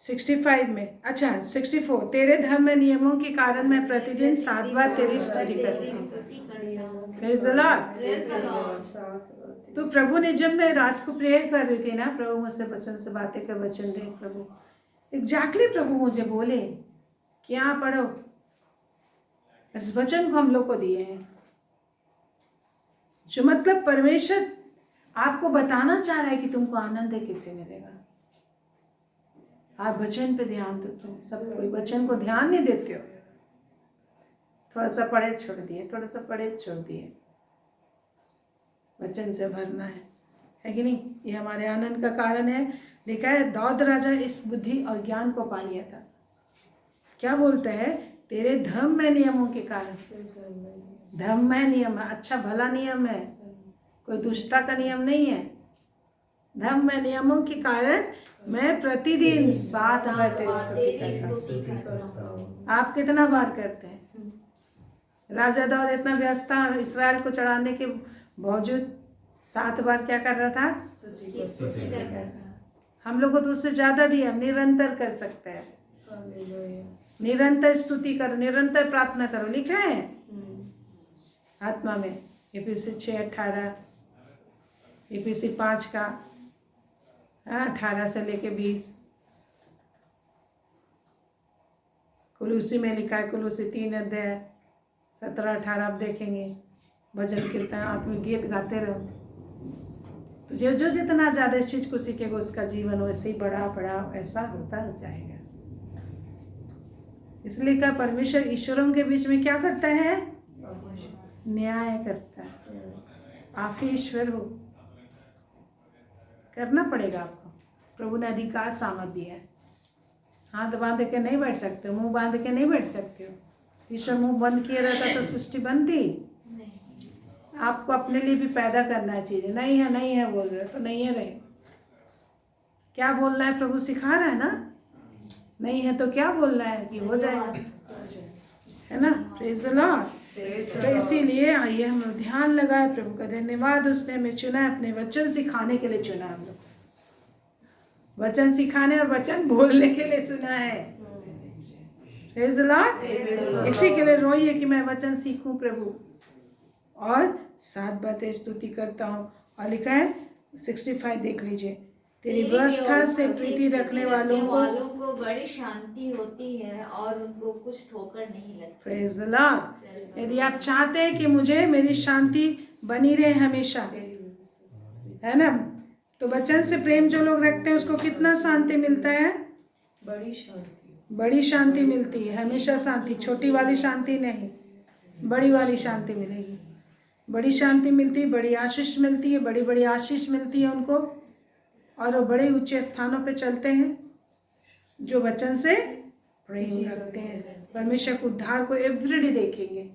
65 में, अच्छा 64, तेरे धर्म में नियमों के कारण मैं प्रतिदिन 7 बार तेरी स्तुति करती हूँ। Praise the Lord. तो प्रभु ने, जब मैं रात को प्रेयर कर रही थी ना, प्रभु मुझसे वचन से बातें कर, वचन दे प्रभु, एग्जैक्टली प्रभु मुझे बोले कि यहाँ पढ़ो, इस वचन को हम लोग को दिए हैं, जो मतलब परमेश्वर आपको बताना चाह रहा है कि तुमको आनंद कैसे मिलेगा। आप वचन पे ध्यान दो, तुम सब कोई वचन को ध्यान नहीं देते हो, थोड़ा सा पढ़े छोड़ दिए, थोड़ा सा पढ़े छोड़ दिए। वचन से भरना है कि नहीं? ये हमारे आनंद का कारण है। लिखा है दाऊद राजा इस बुद्धि और ज्ञान को पा लिया था। क्या बोलता है? तेरे धर्म में नियमों के कारण, धर्म में नियम है, अच्छा भला नियम है, कोई दुष्टता का नियम नहीं है। धर्म में नियमों के कारण मैं प्रतिदिन 7 बार तेरी स्तुति करता हूँ। आप कितना बार करते हैं? राजा दाऊद इतना व्यस्त था, इसराइल को चढ़ाने के बावजूद 7 बार क्या कर रहा था? स्तुति कर रहा था। हम लोग को तो उससे ज्यादा दिया, निरंतर कर सकते हैं, निरंतर स्तुति करो, निरंतर प्रार्थना करो, लिखा है आत्मा में। इफिसी 6:18, इफिसी 5 का 18 से लेके 20, कुलूसी में लिखा है, कुलूसी 3 अध्याय 17-18 आप देखेंगे। भजन कीर्तन आत्मगीत गाते रहो, तो जो जितना ज्यादा इस चीज को सीखेगा उसका जीवन वैसे ही बड़ा बड़ा ऐसा होता जाएगा। इसलिए क्या परमेश्वर ईश्वरों के बीच में क्या करता है? न्याय करता है। आप ही ईश्वर हो, करना पड़ेगा आपको। प्रभु ने अधिकार सामर्थ दिया है, हाथ बांध के नहीं बैठ सकते, मुंह बांध के नहीं बैठ सकते हो। ईश्वर मुंह बंद किए रहता तो सृष्टि बनती? आपको अपने लिए भी पैदा करना है चीजें। नहीं है बोल रहे तो नहीं है रहे, क्या बोलना है प्रभु सिखा रहा है ना। नहीं है तो क्या बोलना है कि हो जाएगा, है ना। Praise the Lord. तो इसीलिए आइए हम लोग ध्यान लगाए। प्रभु का धन्यवाद, उसने हमें चुना है, अपने वचन सिखाने के लिए चुना। हम लोग वचन सिखाने और वचन बोलने के लिए चुना है। Praise the Lord. इसी के लिए रोइए कि मैं वचन सीखूं प्रभु, और 7 बातें स्तुति करता हूँ। और लिखा है 65 देख लीजिए, तेरी व्यवस्था से प्रीति रखने वालों को बड़ी शांति होती है और उनको कुछ ठोकर नहीं लगती। Praise the Lord. यदि आप चाहते हैं कि मुझे मेरी शांति बनी रहे हमेशा, है ना, तो वचन से प्रेम जो लोग रखते हैं उसको कितना शांति मिलता है? बड़ी शांति मिलती है, हमेशा शांति, छोटी वाली शांति नहीं, बड़ी वाली शांति मिलेगी। बड़ी शांति मिलती है, बड़ी आशीष मिलती है, बड़ी बड़ी आशीष मिलती है उनको, और वो बड़े ऊंचे स्थानों पे चलते हैं जो वचन से प्रेम रखते हैं। परमेश्वर को उद्धार को एवरीडे देखेंगे।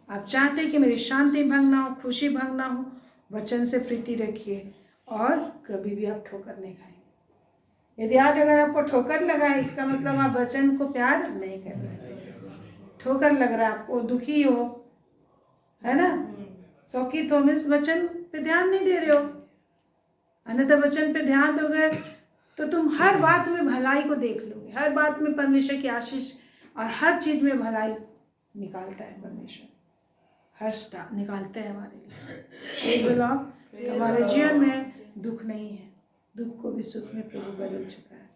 आप चाहते हैं कि मेरी शांति भंग ना हो, खुशी भंग ना हो, वचन से प्रीति रखिए और कभी भी आप ठोकर नहीं खाएंगे। यदि आज अगर आपको ठोकर लगा है, इसका मतलब आप वचन को प्यार नहीं कर रहे। ठोकर लग रहा है आपको, दुखी हो, है ना, शौकित हो, इस वचन पे ध्यान नहीं दे रहे हो। अन्यथा वचन पे ध्यान दोगे तो तुम हर बात में भलाई को देख लोगे। हर बात में परमेश्वर की आशीष और हर चीज में भलाई निकालता है परमेश्वर, हर्ष निकालते हैं हमारे लिए। हमारे जीवन में दुख नहीं है, दुख को भी सुख में प्रभु बदल चुका है।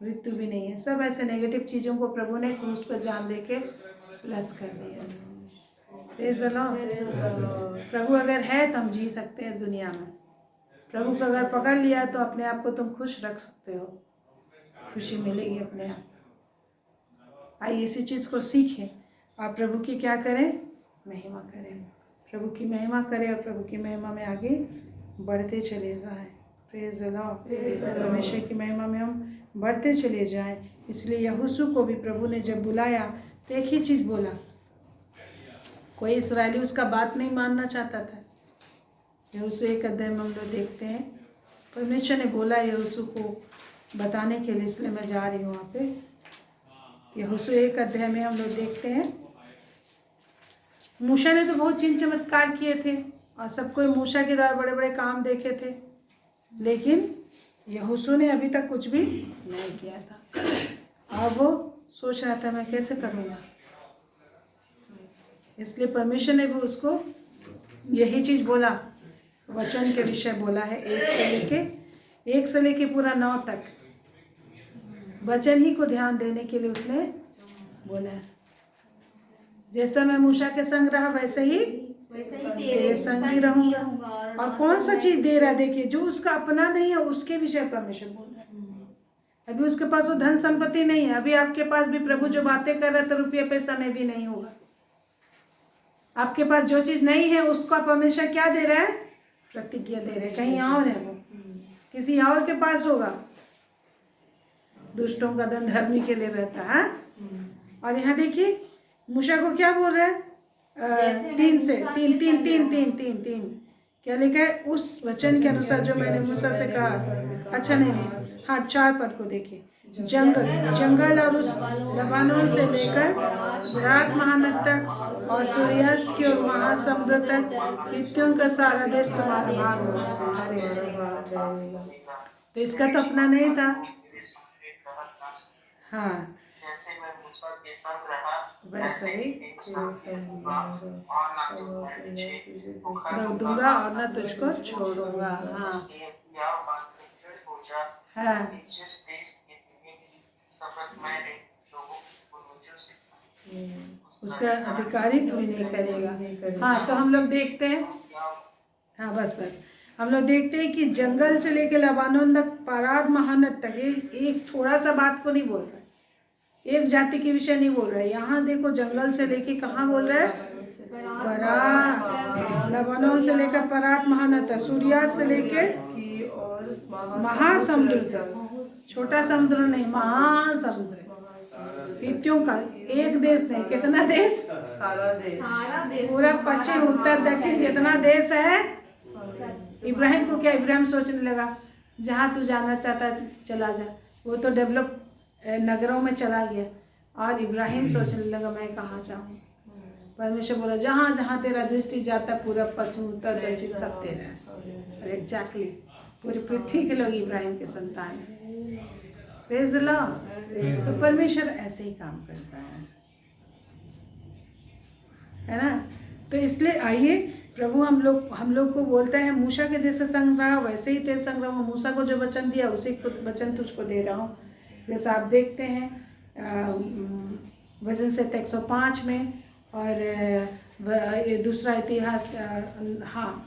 मृत्यु भी नहीं है, सब ऐसे नेगेटिव चीजों को प्रभु ने क्रूस पर जान देके प्लस कर दिया। प्रभु अगर है तो हम जी सकते हैं इस दुनिया में। प्रभु को अगर पकड़ लिया तो अपने आप को तुम खुश रख सकते हो, खुशी मिलेगी अपने आप। आइए इसी चीज को सीखें और प्रभु की क्या करें? महिमा करें, प्रभु की महिमा करें और प्रभु की महिमा में आगे बढ़ते चले जाएं। Praise the Lord. परमेश्वर की महिमा में हम बढ़ते चले जाएं। इसलिए यहोशू को भी प्रभु ने जब बुलाया तो एक ही चीज बोला। कोई इस्राएली उसका बात नहीं मानना चाहता था। यहोशू 1 अध्याय में हम लोग देखते हैं, परमेश्वर ने बोला यहोशू को बताने के लिए, इसलिए मैं जा रही हूँ वहाँ पे। यहोशू 1 अध्याय में हम लोग देखते हैं, मूसा ने तो बहुत चिन्ह चमत्कार किए थे और सबको मूसा के द्वारा बड़े बड़े काम देखे थे, लेकिन यहोशू ने अभी तक कुछ भी नहीं किया था। और वो सोच रहा था मैं कैसे करूँगा, इसलिए परमेश्वर ने भी उसको यही चीज़ बोला, वचन के विषय बोला है। 1 से लेके पूरा 9 तक वचन ही को ध्यान देने के लिए उसने बोला है। जैसा मैं मूसा के संग रहा वैसे ही तेरे संग ही रहूंगा। और कौन सा चीज दे रहा है, देखिए, जो उसका अपना नहीं है उसके विषय परमेश्वर बोल रहा है। अभी उसके पास वो धन संपत्ति नहीं है, अभी आपके पास भी प्रभु जो बातें कर रहा है तो रुपये पैसा में भी नहीं होगा। आपके पास जो चीज नहीं है उसका परमेश्वर क्या दे रहा है? प्रतिज्ञा दे रहे। कहीं और है, वो किसी और के पास होगा। दुष्टों का धन धर्मी के लिए रहता है। और यहाँ देखिए मूसा को क्या बोल रहा है? 3 क्या लिखा है? उस वचन के अनुसार जो मैंने मूसा से कहा। अच्छा नहीं, हाँ 4 पद को देखिए। जंगल और उस लबानोन से लेकर रात महानद तक और सूर्यास्त की ओर महासमुद्र तक हित्तियों का सारा देश तुम्हारा भाग होगा। तो इसका तो अपना नहीं था। हाँ वैसे ही दूंगा और न तुझको छोड़ूंगा। हाँ हाँ उसका अधिकारी तू ही नहीं करेगा। हाँ तो हम लोग देखते हैं, हाँ बस हम लोग देखते हैं कि जंगल से लेके लबानोन तक पराग महानद तक, एक थोड़ा सा बात को नहीं बोल रहा है, एक जाति के विषय नहीं बोल रहा है। यहाँ देखो जंगल से लेके कहाँ बोल रहा है? पराग, लबानोन से लेकर पराग महानद तक, सूर्यास्त से लेके महासमुद्र तक। छोटा समुद्र नहीं, महासमुद्र। हित्तियों का एक देश नहीं, कितना देश? सारा देश, पूरा पश्चिम उत्तर दक्षिण जितना देश है। इब्राहिम को क्या, इब्राहिम सोचने लगा जहाँ तू जाना चाहता चला जा। वो तो डेवलप नगरों में चला गया और इब्राहिम सोचने लगा मैं कहाँ जाऊँ। परमेश्वर बोला जहाँ जहाँ तेरा दृष्टि जाता पूरा पश्चिम उत्तर दक्षिण सब तेरा है। एग्जैक्टली पूरी पृथ्वी के लोग इब्राहिम के संतान हैं। Praise the Lord. तो परमेश्वर ऐसे ही काम करता है ना। तो इसलिए आइए प्रभु हम लोग को बोलता है मूसा के जैसे संग रहा वैसे ही तेरे संग रहूँ। मूसा को जो वचन दिया उसी को वचन तुझको दे रहा हूँ। जैसा आप देखते हैं वचन से 105 में, और ये दूसरा इतिहास, हाँ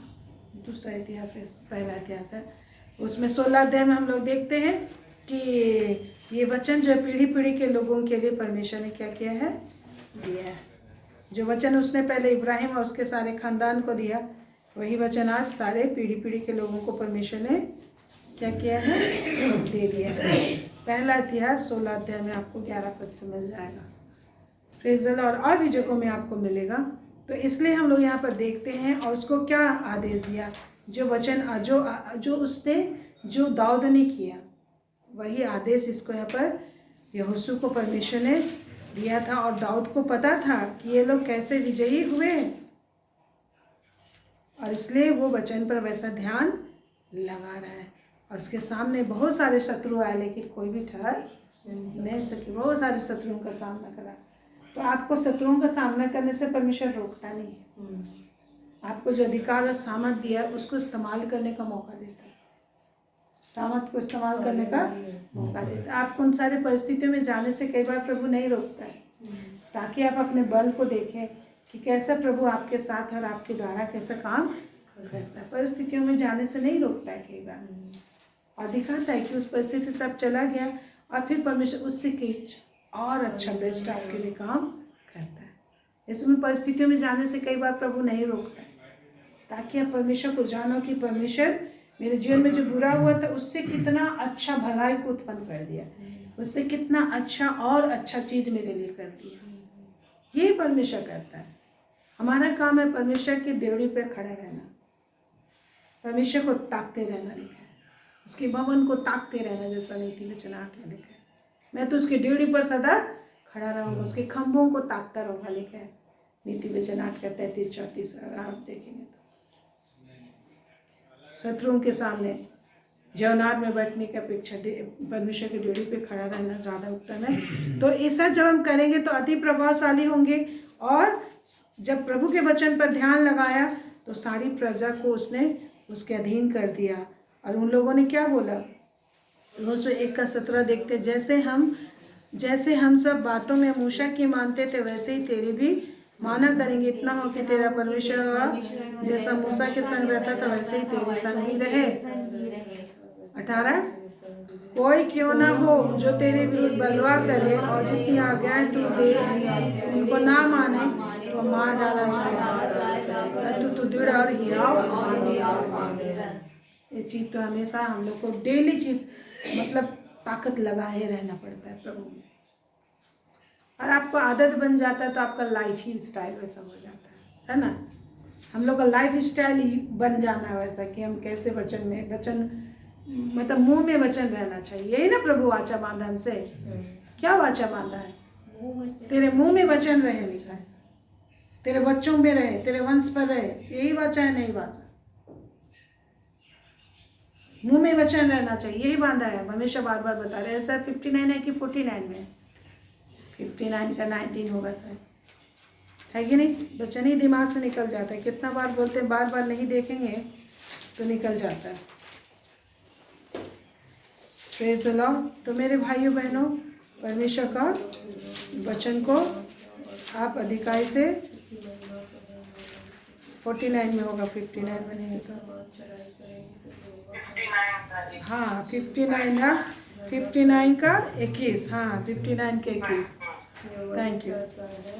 दूसरा इतिहास है, पहला इतिहास है, उसमें 16 अध्याय में हम लोग देखते हैं कि ये वचन जो पीढ़ी पीढ़ी के लोगों के लिए परमेश्वर ने क्या किया है, दिया है। जो वचन उसने पहले इब्राहिम और उसके सारे खानदान को दिया, वही वचन आज सारे पीढ़ी पीढ़ी के लोगों को परमेश्वर ने क्या किया है, दे दिया है। पहला इतिहास 16 अध्याय में आपको 11 पद से मिल जाएगा। Praise the Lord. और भी जगहों में आपको मिलेगा। तो इसलिए हम लोग यहाँ पर देखते हैं, और उसको क्या आदेश दिया, जो वचन जो दाऊद ने किया वही आदेश इसको यहाँ पर यहोशू को परमेश्वर ने दिया था। और दाऊद को पता था कि ये लोग कैसे विजयी हुए, और इसलिए वो वचन पर वैसा ध्यान लगा रहा है। और उसके सामने बहुत सारे शत्रु आए, लेकिन कोई भी ठहर नहीं सके। बहुत सारे शत्रुओं का सामना करा। तो आपको शत्रुओं का सामना करने से परमेश्वर रोकता नहीं है। आपको जो अधिकार और सामर्थ दिया उसको इस्तेमाल करने का मौका देता है। सामर्थ को इस्तेमाल करने का मौका देता है। आपको उन सारी परिस्थितियों में जाने से कई बार प्रभु नहीं रोकता है, ताकि आप अपने बल को देखें कि कैसा प्रभु आपके साथ और आपके द्वारा कैसा काम करता है। परिस्थितियों में जाने से नहीं रोकता है कई बार, और दिखाता है कि उस परिस्थिति से आप चला गया, और फिर परमेश्वर उससे कुछ और अच्छा बेस्ट आपके लिए काम करता है। इसमें परिस्थितियों में जाने से कई बार प्रभु नहीं रोकता है, ताकि आप परमेश्वर को जानो कि परमेश्वर मेरे जीवन में जो बुरा हुआ था उससे कितना अच्छा भलाई को उत्पन्न कर दिया, उससे कितना अच्छा और अच्छा चीज़ मेरे लिए कर दिया। ये परमेश्वर करता है। हमारा काम है परमेश्वर की डेवड़ी पर खड़ा रहना, परमेश्वर को ताकते रहना लिखा है, उसके भवन को ताकते रहना, जैसा नीति वचन 8 में लिखा है। मैं तो उसकी डेवड़ी पर सदा खड़ा रहूँगा, उसके खंभों को ताकता रहूँगा लिखा है नीति वचन 8 का 33-34। अगर आप देखेंगे तो शत्रुओं के सामने जवनार में बैठने की अपेक्षा परमेश्वर की डेवड़ी पे खड़ा रहना ज़्यादा उत्तम है। तो ऐसा जब हम करेंगे तो अति प्रभावशाली होंगे। और जब प्रभु के वचन पर ध्यान लगाया तो सारी प्रजा को उसने उसके अधीन कर दिया। और उन लोगों ने क्या बोला, 201:17 देखते, जैसे हम सब बातों में मूसा की मानते थे वैसे ही तेरी भी माना करेंगे। इतना हो कि तेरा परमेश्वर होगा, जैसा मूसा के संग रहता था वैसे ही तेरे संग भी रहे। 18 कोई क्यों ना हो जो तेरे विरुद्ध बलवा करे, और जितनी आज्ञाएं तू दे उनको ना माने तो मार डाला जाएगा। तू दृढ़ और हियाव। ये चीज तो हमेशा हम लोग को डेली चीज मतलब ताकत लगाए रहना पड़ता है प्रभु में। और आपको आदत बन जाता है तो आपका लाइफ ही स्टाइल वैसा हो जाता है ना। हम लोग का लाइफ स्टाइल ही बन जाना है वैसा कि हम कैसे वचन मतलब मुंह में वचन रहना चाहिए। यही ना प्रभु वाचा बांधा हमसे। क्या वाचा बांधा है? तेरे मुंह में वचन रहे लिखा है, तेरे बच्चों में रहे, तेरे वंश पर रहे। यही वाचा है, नहीं वाचा। मुंह में वचन रहना चाहिए, यही बांधा है। हमेशा बार बार बता रहे हैं। सर 59 है कि 49 में? 59 का 19 होगा सर, है कि नहीं? वचन ही दिमाग से निकल जाता है। कितना बार बोलते हैं, बार बार नहीं देखेंगे तो निकल जाता है। Praise the Lord. तो मेरे भाइयों बहनों, परमेश्वर का वचन को आप अधिकाई से 49 में होगा, 59 में नहीं होता। हाँ 59 का 21। हाँ 59 के 21। Thank you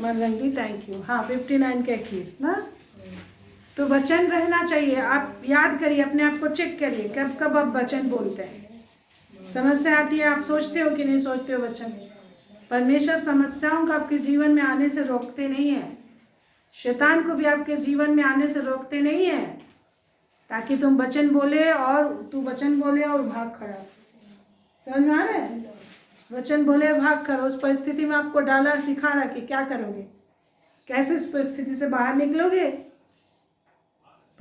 Manrangi, thank you. हाँ 59 के 21 ना। तो वचन रहना चाहिए। आप याद करिए, अपने आप को चेक करिए कब कब आप वचन बोलते हैं। समस्या आती है, आप सोचते हो कि नहीं सोचते हो वचन? परमेश्वर समस्याओं को आपके जीवन में आने से रोकते नहीं है। शैतान को भी आपके जीवन में आने से रोकते नहीं है, ताकि तुम वचन बोले और भाग खड़ा। समझ में आ रहा है? वचन बोले भाग कर। उस परिस्थिति में आपको डाला, सिखा रहा कि क्या करोगे, कैसे इस परिस्थिति से बाहर निकलोगे।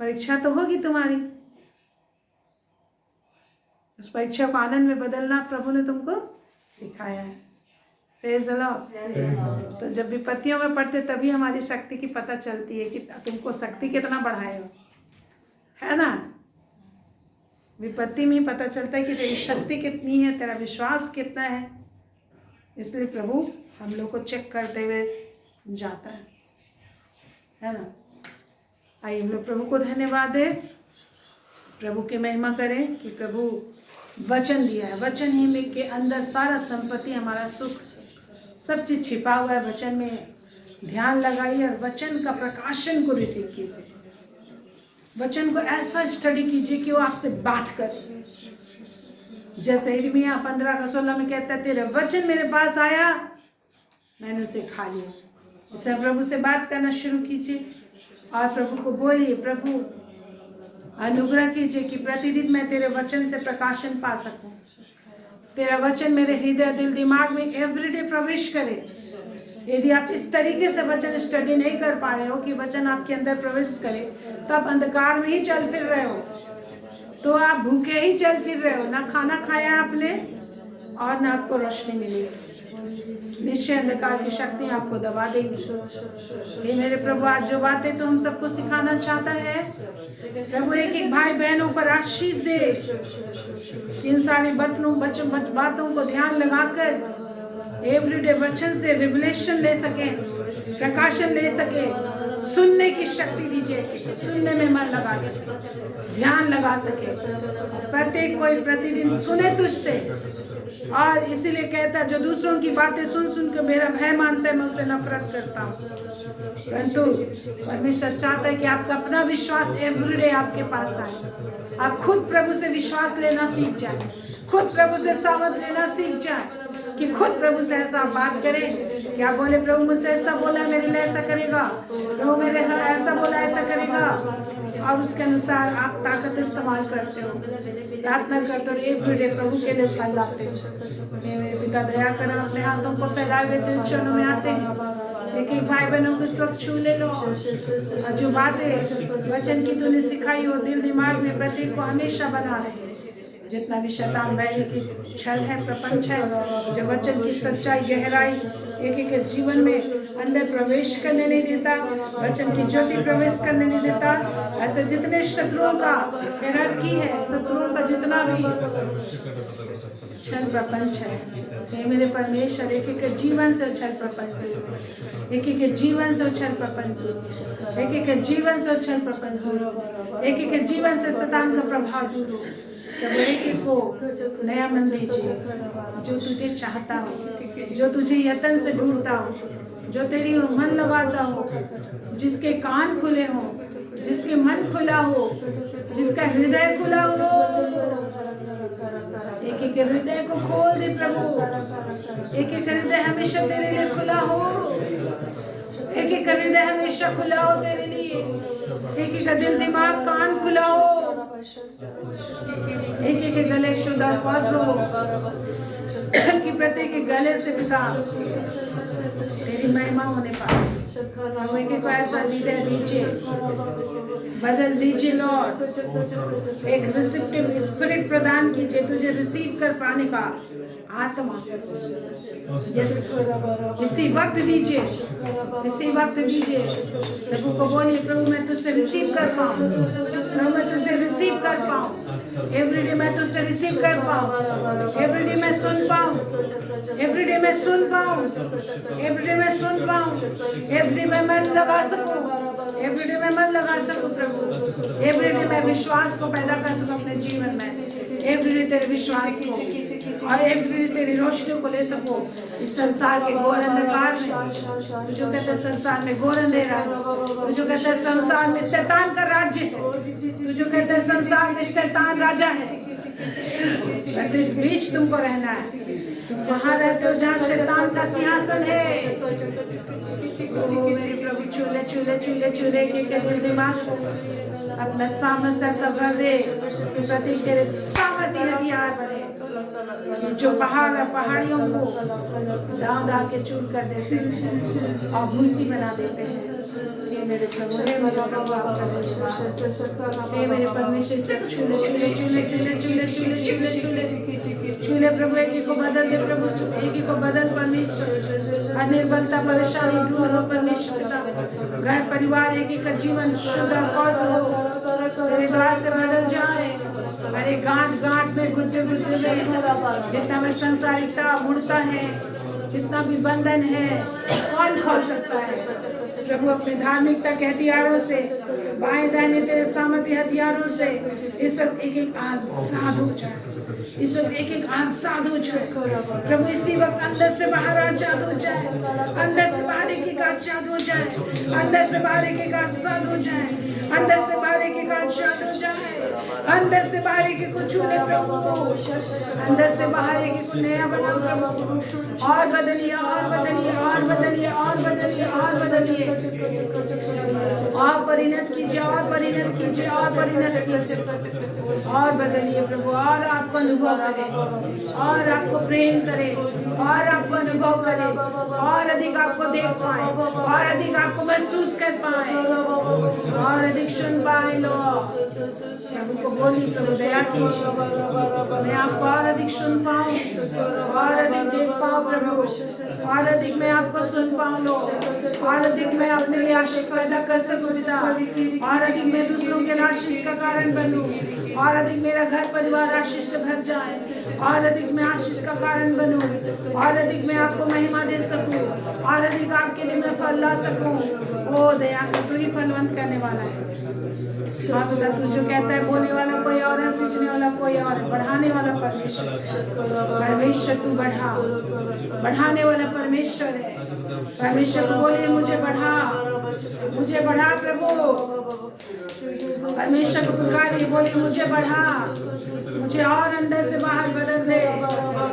परीक्षा तो होगी तुम्हारी, उस परीक्षा को आनंद में बदलना प्रभु ने तुमको सिखाया है। Praise the Lord. तो जब विपत्तियों में पड़ते तभी हमारी शक्ति की पता चलती है कि तुमको शक्ति कितना बढ़ाए हो, है ना। विपत्ति में ही पता चलता है कि तेरी शक्ति कितनी है, तेरा विश्वास कितना है। इसलिए प्रभु हम लोग को चेक करते हुए जाता है ना। आइए हम लोग प्रभु को धन्यवाद दें, प्रभु की महिमा करें कि प्रभु वचन दिया है, वचन ही में के अंदर सारा संपत्ति, हमारा सुख, सब चीज छिपा हुआ है वचन में। ध्यान लगाइए और वचन का प्रकाशन को रिसीव कीजिए। वचन को ऐसा स्टडी कीजिए कि वो आपसे बात करे। जैसे यिर्मयाह 15:16 में कहता है, तेरे वचन मेरे पास आया, मैंने उसे खा लिया। इससे प्रभु से बात करना शुरू कीजिए और प्रभु को बोलिए, प्रभु अनुग्रह कीजिए कि प्रतिदिन मैं तेरे वचन से प्रकाशन पा सकूं। तेरा वचन मेरे हृदय, दिल, दिमाग में एवरीडे प्रवेश करे। यदि आप इस तरीके से वचन स्टडी नहीं कर पा रहे हो कि वचन आपके अंदर प्रवेश करे, तो आप अंधकार में ही चल फिर रहे हो, तो आप भूखे ही चल फिर रहे हो। ना खाना खाया आपने और ना आपको रोशनी मिली। निश्चय अंधकार की शक्ति आपको दबा देगी। ये मेरे प्रभु आज जो बातें तो हम सबको सिखाना चाहता है, प्रभु एक एक भाई बहनों पर आशीष दे। इन सारी बातों को ध्यान लगाकर एवरीडे वचन से रिवलेशन ले सके, प्रकाशन ले सके। सुनने की शक्ति दीजिए, सुनने में मन लगा सके, ध्यान लगा सके। प्रत्येक कोई प्रतिदिन सुने तुझसे। और इसीलिए कहता है, जो दूसरों की बातें सुन सुन के मेरा भय मानता है, मैं उसे नफरत करता हूँ। परंतु परमेश्वर चाहता है कि आपका अपना विश्वास एवरीडे आपके पास आए। आप खुद प्रभु से विश्वास लेना सीख जाए, खुद प्रभु से सामर्थ लेना सीख जाए, कि खुद प्रभु से ऐसा बात करें। क्या बोले, प्रभु मुझसे ऐसा बोला, मेरे लिए ऐसा करेगा, प्रभु मेरे ऐसा बोला, ऐसा करेगा। और उसके अनुसार आप ताकत इस्तेमाल करते हो, प्रार्थना करते हो, एवरीडे प्रभु के लिए फल लाते हो। मेरे पिता दया करें, अपने हाथों को फैलाए हुए दिल चरणों में आते हैं। एक एक भाई बहनों को स्वच्छ छू ले लो। जो बातें वचन की तूने सिखाई हो, दिल दिमाग में प्रत्येक को हमेशा बना रहे। जितना भी शैतान बैरी की छल है, प्रपंच है, जो वचन की सच्चाई, गहराई एक एक के जीवन में अंदर प्रवेश करने नहीं देता, वचन की ज्योति प्रवेश करने नहीं देता। ऐसे जितने शत्रुओं का हिरार्की है, शत्रुओं का जितना भी छल प्रपंच है, ये मेरे परमेश्वर एक एक के जीवन से उछल प्रपंच दूर, एक एक के जीवन से उछल प्रपंच दूर, एक एक के जीवन से उछल प्रपंच दूर, एक एक के जीवन से शैतान का प्रभाव दूर हो। एक एक को नया मन दीजिए, जो तुझे चाहता हो, जो तुझे यत्न से ढूंढता हो, जो तेरी मन लगाता हो, जिसके कान खुले हो, जिसके मन खुला हो, जिसका हृदय खुला हो। एक एक हृदय को खोल दे प्रभु। एक एक हृदय हमेशा तेरे लिए खुला हो, एक एक हृदय हमेशा खुला हो तेरे लिए। एक एक दिल, दिमाग, कान खुला हो। एक एक गले शुद्ध और पवित्र हो, कि प्रत्येक गले से पिता तेरी महिमा होने पाए। एक एक को ऐसा हृदय दीजिए, बदल दीजिए लॉर्ड। एक रिसेप्टिव स्पिरिट प्रदान कीजिए, तुझे रिसीव कर पाने का आत्मा इसी वक्त दीजिए, इसी वक्त दीजिए। प्रभु को बोलिए, प्रभु मैं तुझसे रिसीव कर पाऊँ, प्रभु मैं तुझसे रिसीव कर पाऊँ, एवरीडे मैं तुझसे रिसीव कर पाऊँ, एवरीडे मैं सुन पाऊँ, एवरीडे मैं सुन पाऊँ, एवरीडे मैं सुन पाऊँ, एवरीडे मैं मन लगा सकूँ, एवरीडे मैं मन लगा सकूँ प्रभु। एवरीडे मैं विश्वास को पैदा कर सकूँ अपने जीवन में, एवरीडे तेरे विश्वास को और एवरीडे तेरी रोशनी को ले सकूँ इस संसार के घोर अंधकार में। जो कहते हैं संसार में घोर अंधेरा है, जो कहते हैं संसार में शैतान का राज्य है, जो कहते हैं संसार में शैतान राजा है, इस बीच तुमको रहना है। तुम वहाँ रहते हो जहाँ शैतान का सिंहासन है। मेरे प्रभु छूले छूले छूले छूले के दिल दिमाग अपना सामर्थ से ऐसा भर दे, प्रति तेरे सामर्थ्य हथियार बने, जो पहाड़ियों को दाव दाव के चूर कर देते हैं और भूसी बना देते हैं। हे मेरे प्रभु, हे मेरे प्रभु, आपका धन्यवाद। हे मेरे परमेश्वर, सब छूले छूले छूले छूले छूले छूले छूले छूले छूले प्रभु, एक एक को बदल दे प्रभु, एक एक को बदल परमेश्वर, हर निर्बलता परेशानी दूर हो परमेश्वर पिता, घर परिवार एक एक का जीवन शुद्ध और पवित्र हो, तेरे द्वार से बदल जाए। अरे गांठ गांठ में गुद्दे गुद्दे में जितना में संसारिकता मुड़ता है, जितना भी बंधन है, कौन खोल सकता है प्रभु? अपने धार्मिकता के हथियारों से, बाएं दाहिने तेरे सामर्थ्य हथियारों से इस वक्त एक एक आजाद हो जाए, इस वक्त एक एक आजाद हो जाए प्रभु। इसी वक्त अंदर से बाहर आजाद हो जाए, अंदर से बाहर एक एक आजाद हो जाए, अंदर से बाहर एक एक आजाद हो जाए, अंदर से बाहर एक एक आजाद हो जाए, अंदर से बाहर एक एक को छूले प्रभु, अंदर से बाहर एक एक को नया बना प्रभु, और बदलिए और बदलिए और बदलिए और बदलिए और बदलिए, और परिणत कीजिए और परिणत कीजिए और परिणत कीजिए, और बदलिए प्रभु, और आपको अनुभव करें, और आपको प्रेम करें, और आपको अनुभव करें, और अधिक आपको देख पाए, और अधिक आपको महसूस कर पाए, और अधिक सुन पाए। लोग प्रभु को बोली प्रभु दया कीजिए, मैं आपको और अधिक सुन पाऊँ, और अधिक देख पाऊँ प्रभु, और अधिक मैं आपको सुन पाऊँ लोग, और अधिक मैं अपने लिए आशीष पैदा कर सकूं पिता, और अधिक मैं दूसरों के लिए आशीष का कारण बनूं, और अधिक मेरा घर परिवार आशीष से भर जाए, और अधिक मैं आशीष का कारण बनूं, और अधिक मैं आपको महिमा दे सकूं, और अधिक आपके लिए मैं फल ला सकूं। ओ दया कर, तू ही फलवंत करने वाला है। हाँ खुदा, तू जो कहता है बोने वाला कोई और है, सींचने वाला कोई और है, बढ़ाने वाला परमेश्वर, परमेश्वर तू बढ़ा, बढ़ाने वाला परमेश्वर है। परमेश्वर को बोले मुझे बढ़ा, मुझे बढ़ा प्रभु, परमेश्वर को पुकारिए, बोले मुझे बढ़ा, मुझे और अंदर से बाहर बदल दे,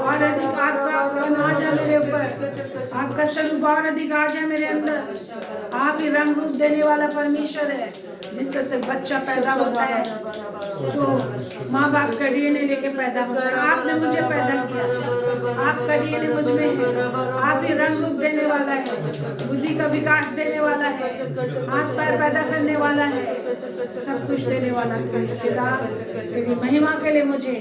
और अधिक आपका बना आ जाए मेरे ऊपर, आपका स्वरूप और अधिक आ जाए मेरे अंदर। आप ही रंग रूप देने वाला परमेश्वर है, जिससे से बच्चा पैदा होता है तो माँ बाप का डीएनए लेके पैदा होता है। आपने मुझे पैदा किया, आपका डीएनए मुझ में है, आप ही रंग रूप देने वाला है, बुद्धि का विकास देने वाला है, हाथ पैर पैदा करने वाला है, सब कुछ देने वाला पिता। तेरी महिमा के लिए मुझे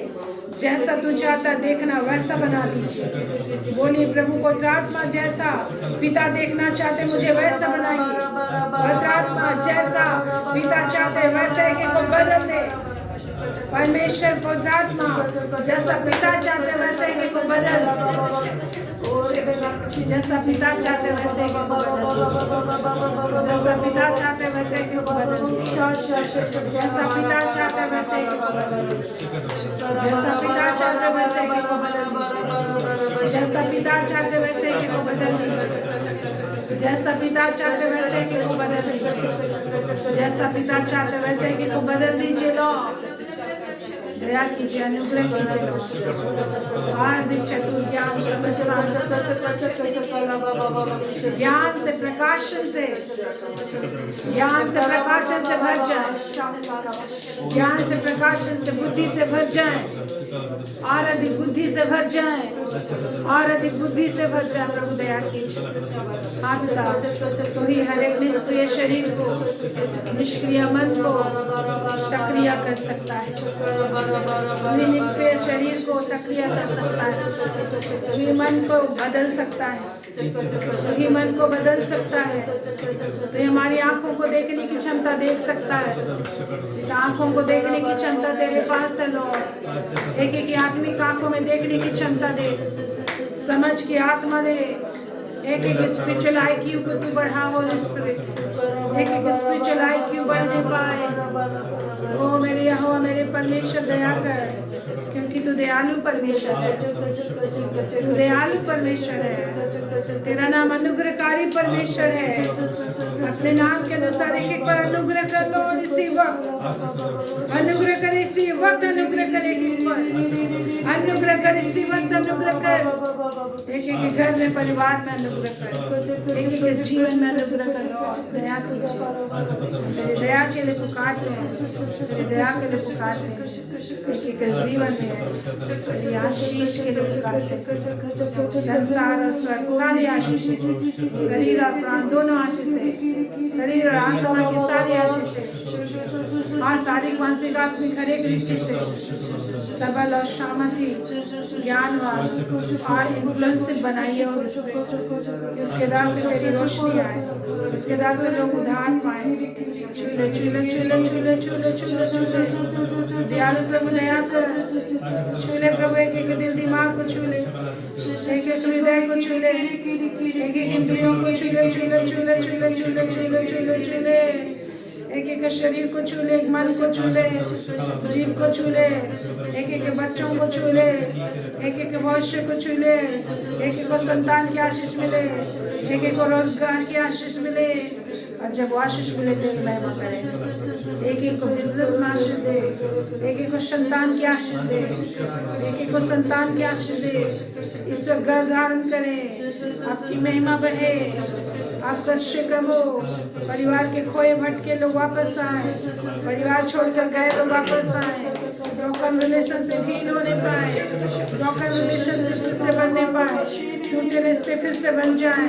जैसा तू चाहता देखना वैसा बना दीजिए। बोलिए प्रभु, पवित्र आत्मा जैसा पिता देखना चाहते मुझे वैसा बनाइए, पवित्र आत्मा जैसा पिता चाहते वैसा एक को बदल दे। परमेश्वर पवित्र आत्मा जैसा पिता चाहते वैसे एक को बदल, जैसा पिता चाहते वैसे एक को बदल, जैसा पिता चाहते वैसे एक को बदल, जैसा पिता चाहते वैसे एक को बदल, जैसा पिता चाहते वैसे एक को बदल, जैसा पिता चाहते वैसे एक को बदल, जैसा पिता चाहते वैसे एक को बदल, जैसा पिता चाहते वैसे एक को बदल दीजिए। लो दया कीजिए, अनुग्रह कीजिए, हार्दिक चतुर ज्ञान ज्ञान से प्रकाशन से, ज्ञान से प्रकाशन से भर जाए, ज्ञान से प्रकाशन से बुद्धि से भर जाए, और अधिक बुद्धि से भर जाए, और अधिक बुद्धि से भर जाए। प्रभु दया कीजिए, हाँ पिता, तो ही हर एक निष्क्रिय शरीर को, निष्क्रिय मन को सक्रिय कर सकता है, निष्क्रिय शरीर को सक्रिय कर सकता है, ही मन को बदल सकता है, ही मन को बदल सकता है, तो हमारी आंखों को देखने की क्षमता देख सकता है, आंखों को देखने की क्षमता तेरे पास है। लोग एक एक आत्मिक आंखों में देखने की क्षमता दे, समझ की आत्मा दे, एक एक स्पिरिचुअल आईक्यू को तू बढ़ा, होली स्पिरिट, एक एक स्पिरिचुअल आईक्यू बढ़ने पाए। ओ मेरे यहोवा, मेरे परमेश्वर दया कर, क्योंकि तू दयालु परमेश्वर है, तू दयालु परमेश्वर है, तेरा नाम अनुग्रहकारी परमेश्वर है। अपने नाम के अनुसार एक एक बार अनुग्रह कर लो, इसी वक्त अनुग्रह कर, इसी वक्त अनुग्रह करेगी, अनुग्रह कर, इसी वक्त अनुग्रह कर, एक एक घर में परिवार में अनुग्रह कर, एक एक जीवन में अनुग्रह कर। दया कीजिए तेरी दया के लिए पुकारते हैं तेरी दया के लिए पुकारते हैं किसी के जीवन में तेरी आशीष के लिए पुकारते हैं संसार और स्वर्ग सारी आशीष शरीर और प्राण दोनों आशीष है शरीर और आत्मा की सारी आशीष है और शारीरिक मानसिक आत्मिक हर एक रीति से सबल और सामर्थी ज्ञानवान और इन्फ्लुएंसिव बनाइए और उसके दास से तेरी रोशनी आए उसके दास से लोग उधार पाए छूले छूले छूले छूले छूले छूले छूले दयालु प्रभु दया कर छूले प्रभु एक एक दिल दिमाग को छूले एक एक हृदय को छूले एक एक इंद्रियों को छूले छूले छूले छूले छूले छूले छूले छूले एक एक शरीर को छूले एक मन को छूले जीव को छूले एक एक बच्चों को छूले एक एक भविष्य को छूले एक एक को संतान की आशीष मिले एक एक को रोजगार की आशीष मिले और जब वो आशीष मिले तो महिमा करे एक एक को बिजनेस में आशीष दे एक एक को संतान की आशीष दे एक एक को संतान की आशीष दे ईश्वर घर धारण करे आपकी महिमा बहे आपका शिकम हो परिवार के खोए भटके लोग वापस आए परिवार छोड़कर गए लोग वापस आए ब्रोकन रिलेशनशिप हील होने पाए ब्रोकन रिलेशनशिप फिर से बनने पाए टूटे रिश्ते फिर से बन जाए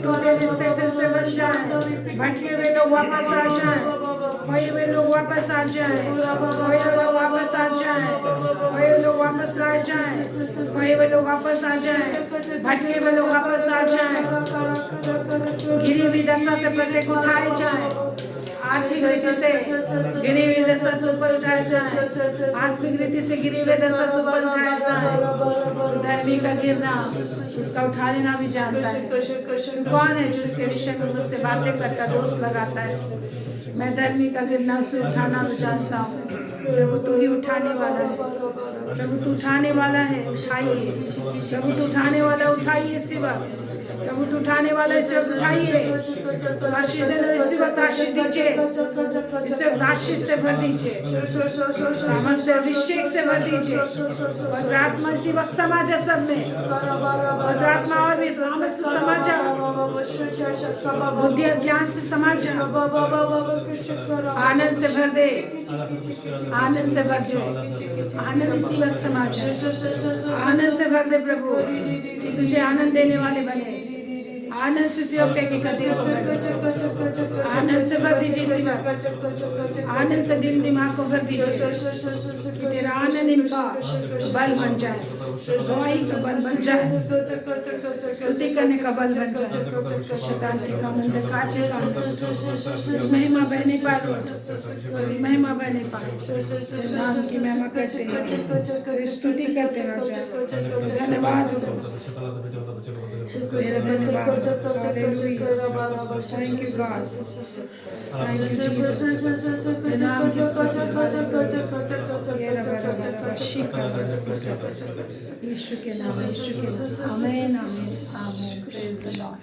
टूटे रिश्ते फिर से बन जाए भटके हुए लोग वापस आ जाए खोए हुए लोग वापस आ जाए खोए हुए लोग वापस आ जाए खोए हुए लोग वापस लाए जाए खोए हुए लोग वापस आ जाए भटके हुए लोग वापस आ जाए गिरी हुई दशा से प्रत्येक उठाए जाए आर्थिक रीति से गिरी हुई दशा से ऊपर उठाया जाए आत्मिक रीति से गिरी हुई दशा से ऊपर उठाया जाए धर्मी का गिरना उसका उठा लेना भी जानता है कौन है जो उसके विषय में मुझसे बातें करता दोष लगाता है मैं धर्मी का गिरना उसे उठाना भी जानता हूँ प्रभु तू ही उठाने वाला है प्रभु तू उठाने वाला है उठाइए प्रभु तू उठाने वाला उठाइए इसी वक्त प्रभु तू उठाने वाला इस वक्त उठाइए आशीष देना इसी वक्त आशीष दीजिए इस वक्त आशीष से भर दीजिए सामर्थ से अभिषेक से भर दीजिए पवित्र आत्मा इसी वक्त समाजा सब में पवित्र आत्मा और भी सामर्थ से समाजा बुद्धि और ज्ञान से समाजा आनंद से भर दे आनंद से भर जाए आनंद इसी वक्त समाज आनंद से भर दे प्रभु तुझे आनंद देने वाले बने आनंद से सियोक्ते की कदर आनंद से भर दीजिए इसी वक्त आनंद से दिल दिमाग को भर दीजिए कि तेरा आनंद इनका बल बन जाए गवाही का बल बन जाए स्तुति करने का बल बन जाए शैतान के काम अंधकार के काम महिमा बहने पाए तेरी महिमा बहने पाए नाम की महिमा करते हैं स्तुति करते रहो जाए धन्यवाद तेरा धन्यवाद hallelujah thank you God thank you Jesus नाम की यीशु के नाम आमीन आमीन आमीन प्रेज द लॉर्ड